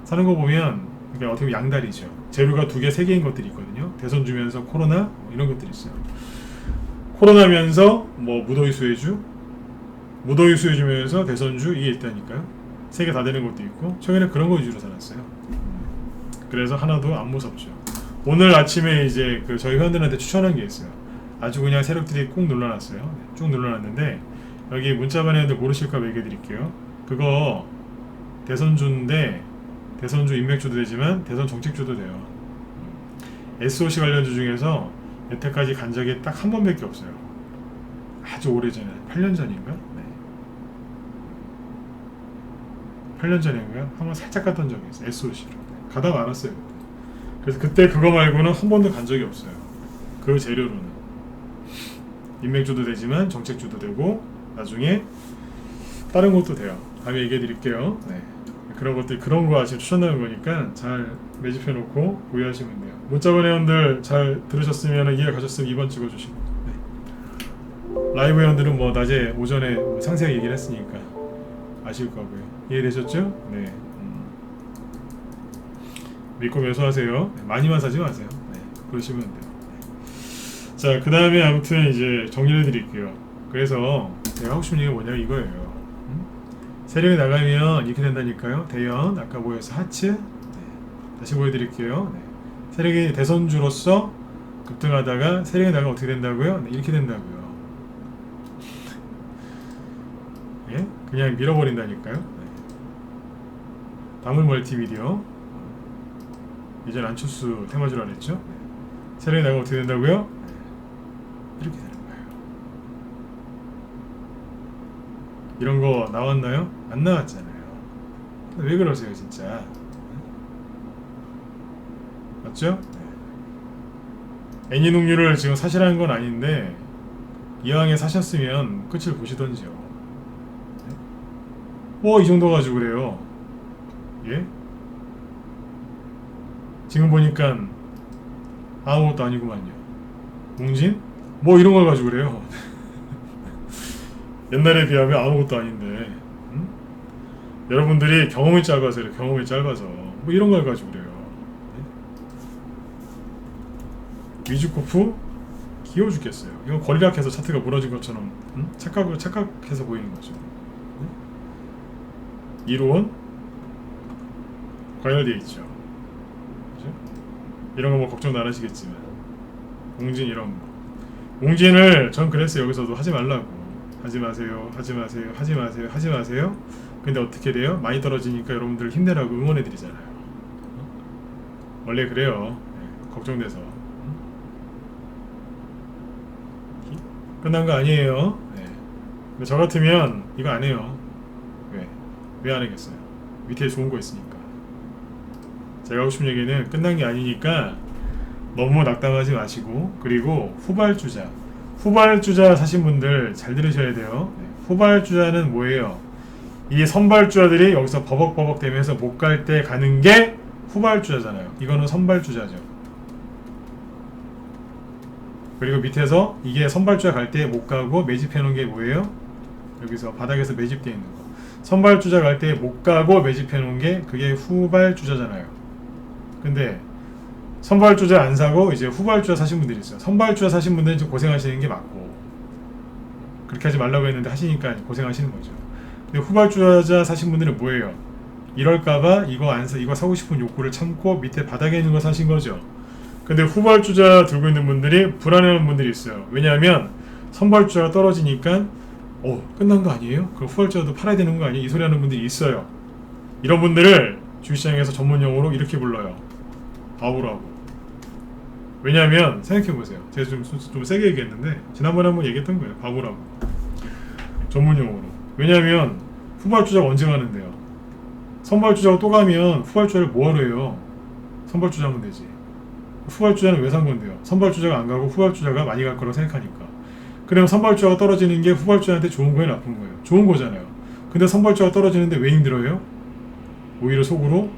사는 거 보면 그러니까 어떻게 보면 양다리죠. 재료가 2개, 3개인 것들이 있거든요. 대선주면서 코로나 이런 것들이 있어요. 코로나면서 뭐 무더위 수혜주면서 대선주 이게 있다니까요. 3개 다 되는 것도 있고 최근에 그런 거 위주로 살았어요. 그래서 하나도 안 무섭죠. 오늘 아침에 이제 저희 회원들한테 추천한 게 있어요. 아주 그냥 세력들이 꾹 눌러놨어요. 쭉 눌러놨는데 여기 문자반 회원들 모르실까 얘기해 드릴게요. 그거 대선주인데 대선주 인맥주도 되지만 대선 정책주도 돼요. SOC 관련주 중에서 여태까지 간 적이 딱 한 번밖에 없어요. 아주 오래전에 8년 전인가? 네. 8년 전인가? 한번 살짝 갔던 적이 있어요. SOC로 가다 말았어요. 그래서 그때 그거 말고는 한 번도 간 적이 없어요. 그 재료로는 인맥주도 되지만 정책주도 되고 나중에 다른 것도 돼요. 다음에 얘기해 드릴게요. 네. 그런 거 아직 추천하는 거니까 잘 매집해 놓고 보유하시면 돼요. 문자번 회원들 잘 들으셨으면 이해 가셨으면 2번 찍어주시고 네. 라이브 회원들은 뭐 낮에 오전에 상세하게 얘기를 했으니까 아실 거고요. 이해되셨죠? 네. 믿고 매수하세요. 네. 많이만 사지 마세요. 네. 그러시면 돼요. 네. 자, 그 다음에 아무튼 이제 정리해 드릴게요. 그래서 제가 하고 싶은 얘기가 뭐냐면 이거예요. 세력이 나가면 이렇게 된다니까요. 대연 아까 보여서 하츠. 네. 다시 보여드릴게요. 네. 세력이 대선주로서 급등하다가 세력이 나가면 어떻게 된다고요? 네. 이렇게 된다고요. 예? 그냥 밀어버린다니까요. 네. 다물 멀티미디어 예전 안철수 테마주라 그랬죠. 네. 세력이 나가면 어떻게 된다고요? 네. 이렇게 되는 거예요. 이런 거 나왔나요? 안 나왔잖아요. 왜 그러세요 진짜? 맞죠? 네. 애니농유를 지금 사시라는 건 아닌데 이왕에 사셨으면 끝을 보시던지요. 네? 뭐 이 정도 가지고 그래요. 예? 지금 보니까 아무것도 아니구만요. 웅진? 뭐 이런 걸 가지고 그래요. 옛날에 비하면 아무것도 아닌데 응? 여러분들이 경험이 짧아서 그래요. 경험이 짧아서 뭐 이런 걸 가지고 그래요. 네? 위즈코프 귀여워 죽겠어요. 이건 거리락해서 차트가 무너진 것처럼 응? 착각해서 보이는 거죠. 네? 이로원 과열되어 있죠. 그죠? 이런 거 뭐 걱정 안 하시겠지만 웅진 이런 거 웅진을 전 그랬어요. 여기서도 하지 말라고. 하지 마세요. 근데 어떻게 돼요? 많이 떨어지니까 여러분들 힘내라고 응원해 드리잖아요. 원래 그래요. 네, 걱정돼서. 끝난 거 아니에요. 네. 근데 저 같으면 이거 안 해요. 왜 안 하겠어요? 밑에 좋은 거 있으니까. 제가 하고 싶은 얘기는 끝난 게 아니니까 너무 낙담하지 마시고 그리고 후발주자 사신 분들 잘 들으셔야 돼요. 네. 후발주자는 뭐예요? 이 선발주자들이 여기서 버벅버벅 되면서 못 갈 때 가는 게 후발주자잖아요. 이거는 선발주자죠. 그리고 밑에서 이게 선발주자 갈 때 못 가고 매집해 놓은 게 뭐예요? 여기서 바닥에서 매집되어 있는 거. 선발주자 갈 때 못 가고 매집해 놓은 게 그게 후발주자잖아요. 근데 선발주자 안 사고 이제 후발주자 사신 분들이 있어요. 선발주자 사신 분들은 좀 고생하시는 게 맞고 그렇게 하지 말라고 했는데 하시니까 고생하시는 거죠. 근데 후발주자 사신 분들은 뭐예요? 이럴까봐 이거 사고 싶은 욕구를 참고 밑에 바닥에 있는 거 사신 거죠. 근데 후발주자 들고 있는 분들이 불안해하는 분들이 있어요. 왜냐하면 선발주자가 떨어지니까 끝난 거 아니에요? 그럼 후발주자도 팔아야 되는 거 아니에요? 이 소리 하는 분들이 있어요. 이런 분들을 주식시장에서 전문용어로 이렇게 불러요. 바보라고. 왜냐하면 생각해보세요. 제가 좀 세게 얘기했는데 지난번에 한번 얘기했던 거예요. 바보라고. 전문용어로. 왜냐하면 후발주자가 언제 가는데요? 선발주자가 또 가면 후발주자를 뭐하러 해요? 선발주자면 되지. 후발주자는 왜 산 건데요? 선발주자가 안 가고 후발주자가 많이 갈 거라고 생각하니까. 그럼 선발주자가 떨어지는 게 후발주자한테 좋은 거예요? 나쁜 거예요? 좋은 거잖아요. 근데 선발주자가 떨어지는데 왜 힘들어요? 오히려 속으로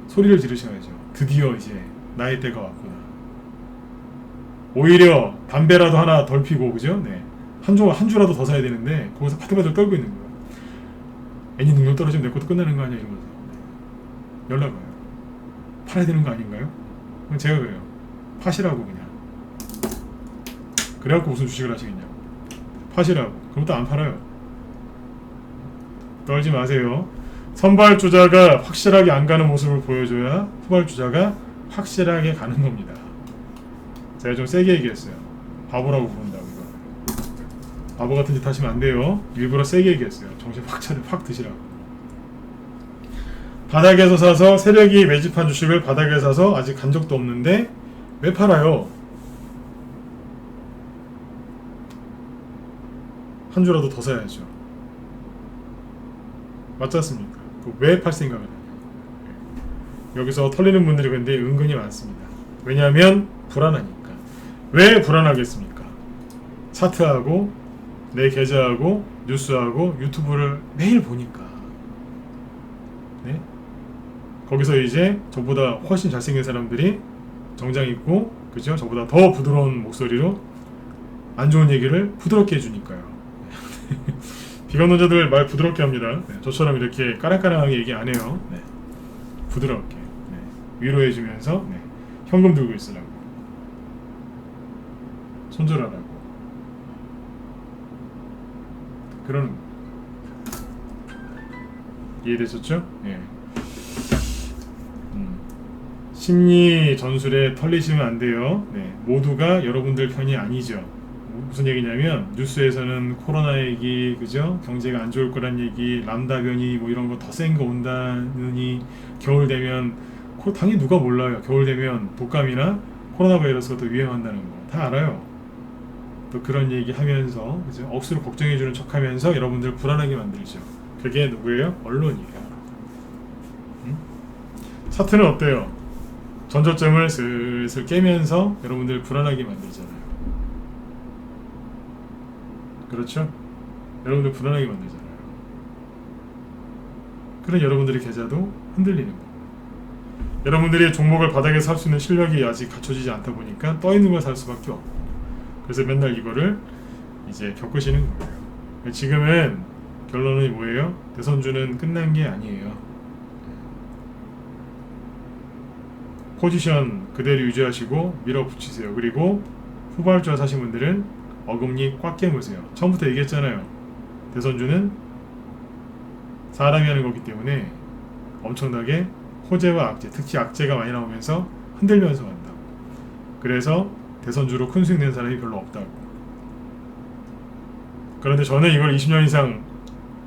소리를 지르셔야죠. 드디어 이제 나의 때가 왔구나. 오히려 담배라도 하나 덜 피고, 그죠? 네. 한 주라도 더 사야 되는데 거기서 파들파들 떨고 있는 거예요. 애니 능력 떨어지면 내 것도 끝나는 거 아니야? 이러면서 연락 와요. 팔아야 되는 거 아닌가요? 제가 그래요. 파시라고 그냥. 그래갖고 무슨 주식을 하시겠냐고. 파시라고. 그럼 또 안 팔아요. 떨지 마세요. 선발주자가 확실하게 안 가는 모습을 보여줘야 후발주자가 확실하게 가는 겁니다. 제가 좀 세게 얘기했어요. 바보라고 부른다고. 이거 바보 같은 짓 하시면 안 돼요. 일부러 세게 얘기했어요. 정신 확 드시라고. 바닥에서 사서 세력이 매집한 주식을 바닥에 사서 아직 간 적도 없는데 왜 팔아요? 한 주라도 더 사야죠. 맞지 않습니까? 왜 팔 생각을 해요? 여기서 털리는 분들이 근데 은근히 많습니다. 왜냐하면 불안하니까. 왜 불안하겠습니까? 차트하고 내 계좌하고 뉴스하고 유튜브를 매일 보니까. 네? 거기서 이제 저보다 훨씬 잘생긴 사람들이 정장 입고, 그죠? 저보다 더 부드러운 목소리로 안 좋은 얘기를 부드럽게 해주니까요. 비관론자들 말 부드럽게 합니다. 네, 저처럼 이렇게 까랑까랑하게 얘기 안 해요. 네, 부드럽게. 네, 위로해주면서 네, 현금 들고 있으라고. 손절하라고. 그러는 거. 이해되셨죠? 네. 심리 전술에 털리시면 안 돼요. 네, 모두가 여러분들 편이 아니죠. 무슨 얘기냐면 뉴스에서는 코로나 얘기, 그죠? 경제가 안 좋을 거란 얘기, 람다 변이 뭐 이런 거 더 센 거 온다느니, 겨울 되면 당연히 누가 몰라요. 겨울 되면 독감이나 코로나 바이러스가 더 유행한다는 거 다 알아요. 또 그런 얘기 하면서, 그죠? 억수로 걱정해주는 척하면서 여러분들 불안하게 만들죠. 그게 누구예요? 언론이에요. 차트는 어때요? 전저점을 슬슬 깨면서 여러분들 불안하게 만들잖아요. 그렇죠? 여러분들 불안하게 만들잖아요. 그런 여러분들의 계좌도 흔들리는 거예요. 여러분들이 종목을 바닥에서 살 수 있는 실력이 아직 갖춰지지 않다 보니까 떠 있는 걸 살 수밖에 없고, 그래서 맨날 이거를 이제 겪으시는 거예요. 지금은 결론은 뭐예요? 대선주는 끝난 게 아니에요. 포지션 그대로 유지하시고 밀어붙이세요. 그리고 후발주자 사신 분들은 어금니 꽉 깨무세요. 처음부터 얘기했잖아요. 대선주는 사람이 하는 거기 때문에 엄청나게 호재와 악재, 특히 악재가 많이 나오면서 흔들면서 간다고. 그래서 대선주로 큰 수익 낸 사람이 별로 없다고. 그런데 저는 이걸 20년 이상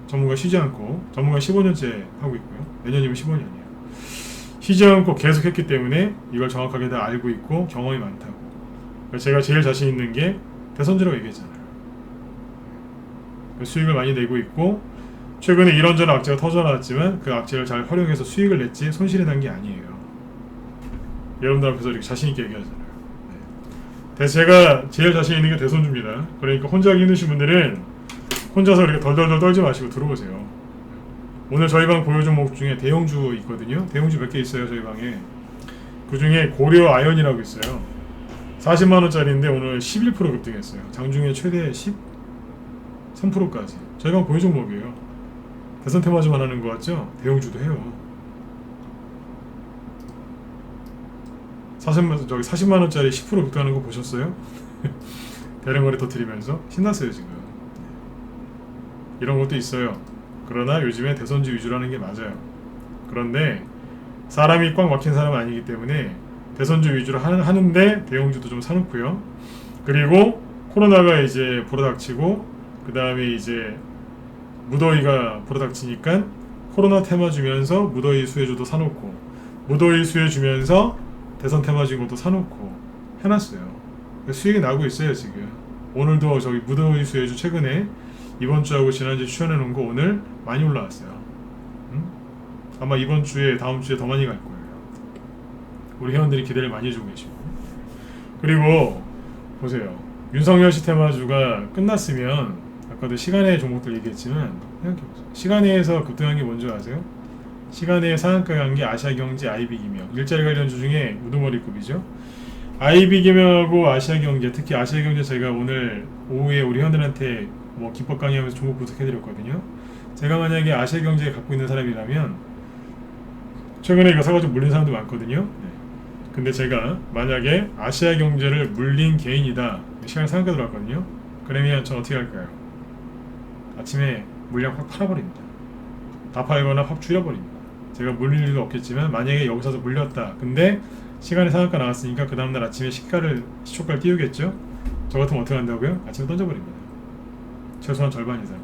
전문가 쉬지 않고, 전문가 15년째 하고 있고요. 내년이면 15년이에요. 쉬지 않고 계속 했기 때문에 이걸 정확하게 다 알고 있고 경험이 많다고. 제가 제일 자신 있는 게 대선주라고 얘기했잖아요. 수익을 많이 내고 있고, 최근에 이런저런 악재가 터져나왔지만 그 악재를 잘 활용해서 수익을 냈지 손실이 난 게 아니에요. 여러분들 앞에서 이렇게 자신 있게 얘기하잖아요. 네. 제가 제일 자신 있는 게 대선주입니다. 그러니까 혼자 하기 힘드신 분들은 혼자서 이렇게 덜덜덜 떨지 마시고 들어오세요. 오늘 저희 방 보유 종목 중에 대형주 있거든요. 대형주 몇 개 있어요, 저희 방에. 그 중에 고려 아연이라고 있어요. 40만원짜리인데 오늘 11% 급등했어요. 장중에 최대 13%까지. 저희 방 보유 종목이에요. 대선 테마주만 하는 거 같죠? 대형주도 해요. 40만원짜리 10% 급등하는 거 보셨어요? 배령거리 터뜨리면서 신났어요 지금. 이런 것도 있어요. 그러나 요즘에 대선주 위주라는 게 맞아요. 그런데 사람이 꽉 막힌 사람은 아니기 때문에 대선주 위주로 하는데 대형주도 좀 사놓고요. 그리고 코로나가 이제 불어닥치고 그 다음에 이제 무더위가 불어닥치니까 코로나 테마 주면서 무더위 수혜주도 사놓고 무더위 수혜 주면서 대선 테마 준 것도 사놓고 해놨어요. 수익이 나고 있어요 지금. 오늘도 저기 무더위 수혜주 최근에 이번 주하고 지난주에 추천해 놓은 거 오늘 많이 올라왔어요. 아마 이번 주에 다음 주에 더 많이 갈 거예요. 우리 회원들이 기대를 많이 해주고 계시고. 그리고 보세요. 윤석열 씨 테마주가 끝났으면 아까도 시간외 종목들 얘기했지만 생각해보세요. 시간외에서 급등한 게 뭔지 아세요? 시간외에 상한가 간 게 아시아경제, 아이비기명 일자리 관련주 중에 우두머리급이죠. 아이비기명하고 아시아경제, 특히 아시아경제 제가 오늘 오후에 우리 회원들한테 뭐 기법 강의하면서 종목 분석해드렸거든요. 제가 만약에 아시아경제에 갖고 있는 사람이라면 최근에 이거 사가지고 물린 사람도 많거든요. 근데 제가 만약에 아시아경제를 물린 개인이다, 시간에 상한가 들어왔거든요. 그러면 전 어떻게 할까요? 아침에 물량 확 팔아버립니다. 다 팔거나 확 줄여버립니다. 제가 물릴 일도 없겠지만 만약에 여기서도 물렸다. 근데 시간에 상한가 나왔으니까 그 다음날 아침에 시초가를 띄우겠죠? 저 같으면 어떻게 한다고요? 아침에 던져버립니다. 최소한 절반 이상.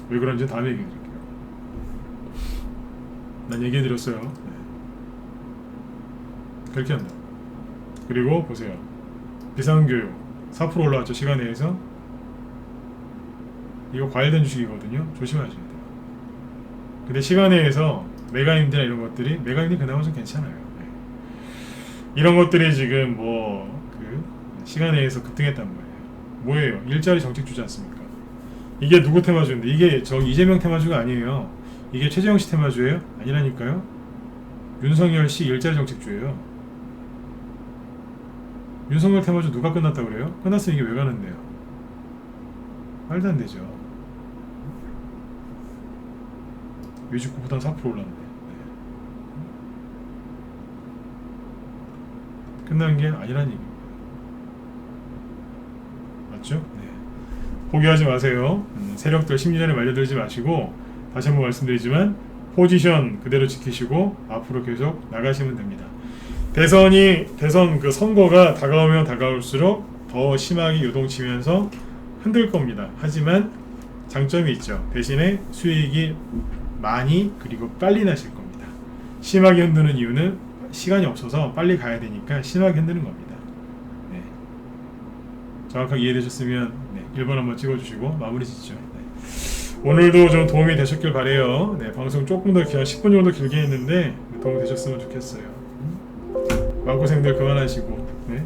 왜 그런지 다음에 얘기해 드릴게요. 난 얘기해 드렸어요. 네. 그렇게 한다. 그리고 보세요. 비상교육 4% 올라왔죠 시간내에서. 이거 과열된 주식이거든요. 조심하셔야 돼요. 근데 시간내에서 메가임드나 이런 것들이 메가임드 그나마 좀 괜찮아요. 네. 이런 것들이 지금 시간내에서 급등했단 말이에요. 뭐예요? 일자리 정책 주지 않습니까? 이게 누구 테마주인데? 이게 저 이재명 테마주가 아니에요. 이게 최재형 씨 테마주예요? 아니라니까요. 윤석열 씨 일자리 정책주예요. 윤석열 테마주 누가 끝났다고 그래요? 끝났으면 이게 왜 가는데요? 말도 안 되죠. 위주급보다 4% 올랐네. 네. 끝난 게 아니란 얘기입니다. 맞죠? 네. 포기하지 마세요. 세력들 심리전에 말려들지 마시고 다시 한번 말씀드리지만 포지션 그대로 지키시고 앞으로 계속 나가시면 됩니다. 대선 그 선거가 다가오면 다가올수록 더 심하게 요동치면서 흔들 겁니다. 하지만 장점이 있죠. 대신에 수익이 많이 그리고 빨리 나실 겁니다. 심하게 흔드는 이유는 시간이 없어서 빨리 가야 되니까 심하게 흔드는 겁니다. 네. 정확하게 이해되셨으면 네, 1번 한번 찍어주시고 마무리 짓죠. 네. 오늘도 좀 도움이 되셨길 바래요. 네, 방송 조금 더 10분 정도 길게 했는데 도움이 되셨으면 좋겠어요. 마음고생들 그만하시고 네.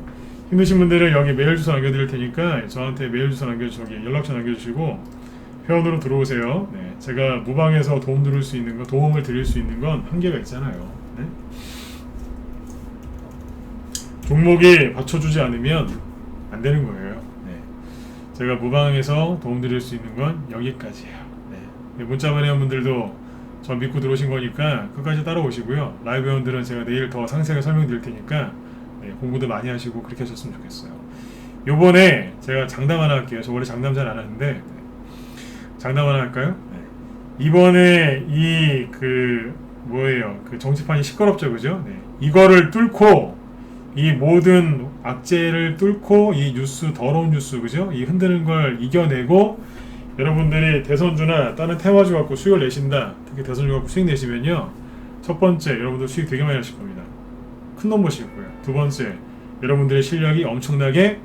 힘드신 분들은 여기 메일 주소 남겨드릴 테니까 저한테 메일 주소 연락처 남겨주시고 회원으로 들어오세요. 네. 제가 무방에서 도움을 드릴 수 있는 건 한계가 있잖아요. 네. 종목이 받쳐주지 않으면 안 되는 거예요. 네. 제가 무방에서 도움 드릴 수 있는 건 여기까지예요. 네. 문자만 회원분들도 저 믿고 들어오신 거니까 끝까지 따라오시고요. 라이브 회원들은 제가 내일 더 상세하게 설명드릴 테니까 네, 공부도 많이 하시고 그렇게 하셨으면 좋겠어요. 요번에 제가 장담 하나 할게요. 저 원래 장담 잘 안 하는데 네. 장담 하나 할까요? 네. 이번에 뭐예요? 그 정치판이 시끄럽죠, 그죠? 네. 이거를 뚫고 이 모든 악재를 뚫고 이 뉴스 더러운 뉴스 그죠? 이 흔드는 걸 이겨내고 여러분들이 대선주나 다른 테마주 갖고 수익을 내신다. 특히 대선주 갖고 수익 내시면요. 첫 번째, 여러분들 수익 되게 많이 하실 겁니다. 큰 돈 버실 거예요. 두 번째, 여러분들의 실력이 엄청나게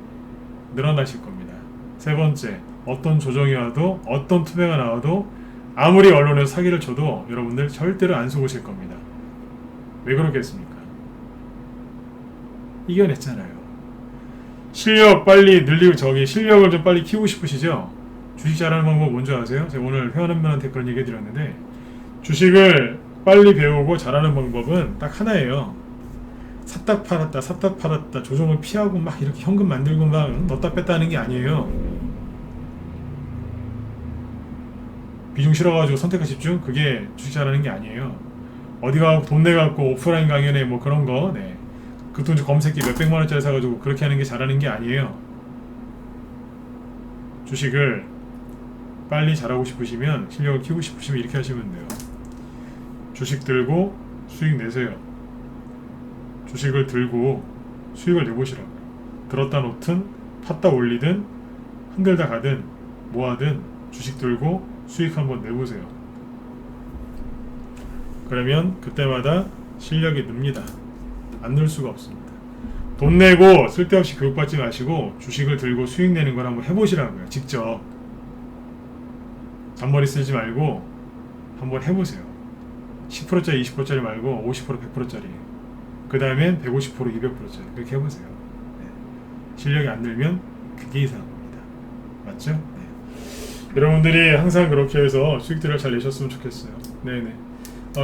늘어나실 겁니다. 세 번째, 어떤 조정이 와도 어떤 투매가 나와도 아무리 언론에서 사기를 쳐도 여러분들 절대로 안 속으실 겁니다. 왜 그렇겠습니까? 이겨냈잖아요. 실력 빨리 늘리고 실력을 좀 빨리 키우고 싶으시죠? 주식 잘하는 방법 뭔지 아세요? 제가 오늘 회원 한 분한테 그런 얘기 드렸는데 주식을 빨리 배우고 잘하는 방법은 딱 하나예요. 샀다 팔았다 조정을 피하고 막 이렇게 현금 만들고 막 넣었다 뺐다 하는 게 아니에요. 비중 실어가지고 선택하십시오. 그게 주식 잘하는 게 아니에요. 어디 가고 돈 내갖고 오프라인 강연에 뭐 그런 거 네. 그 돈 검색기 몇백만 원짜리 사가지고 그렇게 하는 게 잘하는 게 아니에요. 주식을 빨리 잘하고 싶으시면, 실력을 키우고 싶으시면 이렇게 하시면 돼요. 주식 들고 수익 내세요. 주식을 들고 수익을 내보시라고요. 들었다 놓든 팠다 올리든 흔들다 가든 뭐하든 주식 들고 수익 한번 내보세요. 그러면 그때마다 실력이 늡니다. 안 늘 수가 없습니다. 돈 내고 쓸데없이 교육받지 마시고 주식을 들고 수익 내는 걸 한번 해보시라고요. 직접 잔머리 쓰지 말고 한번 해보세요. 10%짜리 20%짜리 말고 50% 100%짜리, 그 다음엔 150% 200%짜리 그렇게 해보세요. 네. 실력이 안 늘면 그게 이상한 겁니다. 맞죠? 네. 여러분들이 항상 그렇게 해서 수익들을 잘 내셨으면 좋겠어요. 네네.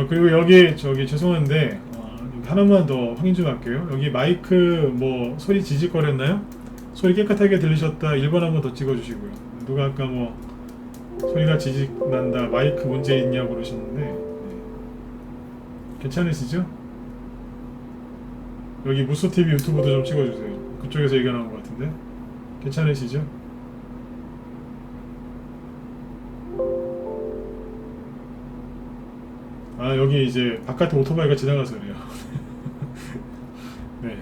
그리고 여기 죄송한데 여기 하나만 더 확인 좀 할게요. 여기 마이크 뭐 소리 지직거렸나요? 소리 깨끗하게 들리셨다 1번 한번 더 찍어주시고요. 누가 아까 뭐 소리가 지직 난다, 마이크 문제 있냐고 그러셨는데, 네. 괜찮으시죠? 여기 무소TV 유튜브도 좀 찍어주세요. 그쪽에서 얘기가 나온 것 같은데 괜찮으시죠? 여기 이제 바깥에 오토바이가 지나가서 그래요. 네.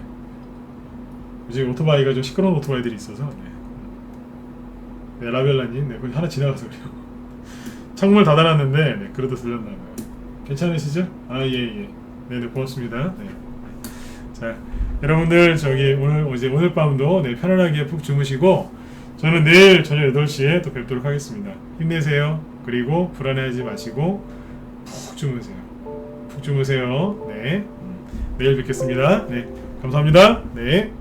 요즘 오토바이가 좀 시끄러운 오토바이들이 있어서, 네, 라벨라님, 네, 거기 하나 지나가서 그래요. 창문을 닫아놨는데, 네, 그래도 들렸나봐요. 괜찮으시죠? 예. 네네, 고맙습니다. 네. 자, 여러분들, 오늘 밤도, 네, 편안하게 푹 주무시고, 저는 내일 저녁 8시에 또 뵙도록 하겠습니다. 힘내세요. 그리고 불안해하지 마시고, 푹 주무세요. 푹 주무세요. 네. 내일 뵙겠습니다. 네. 감사합니다. 네.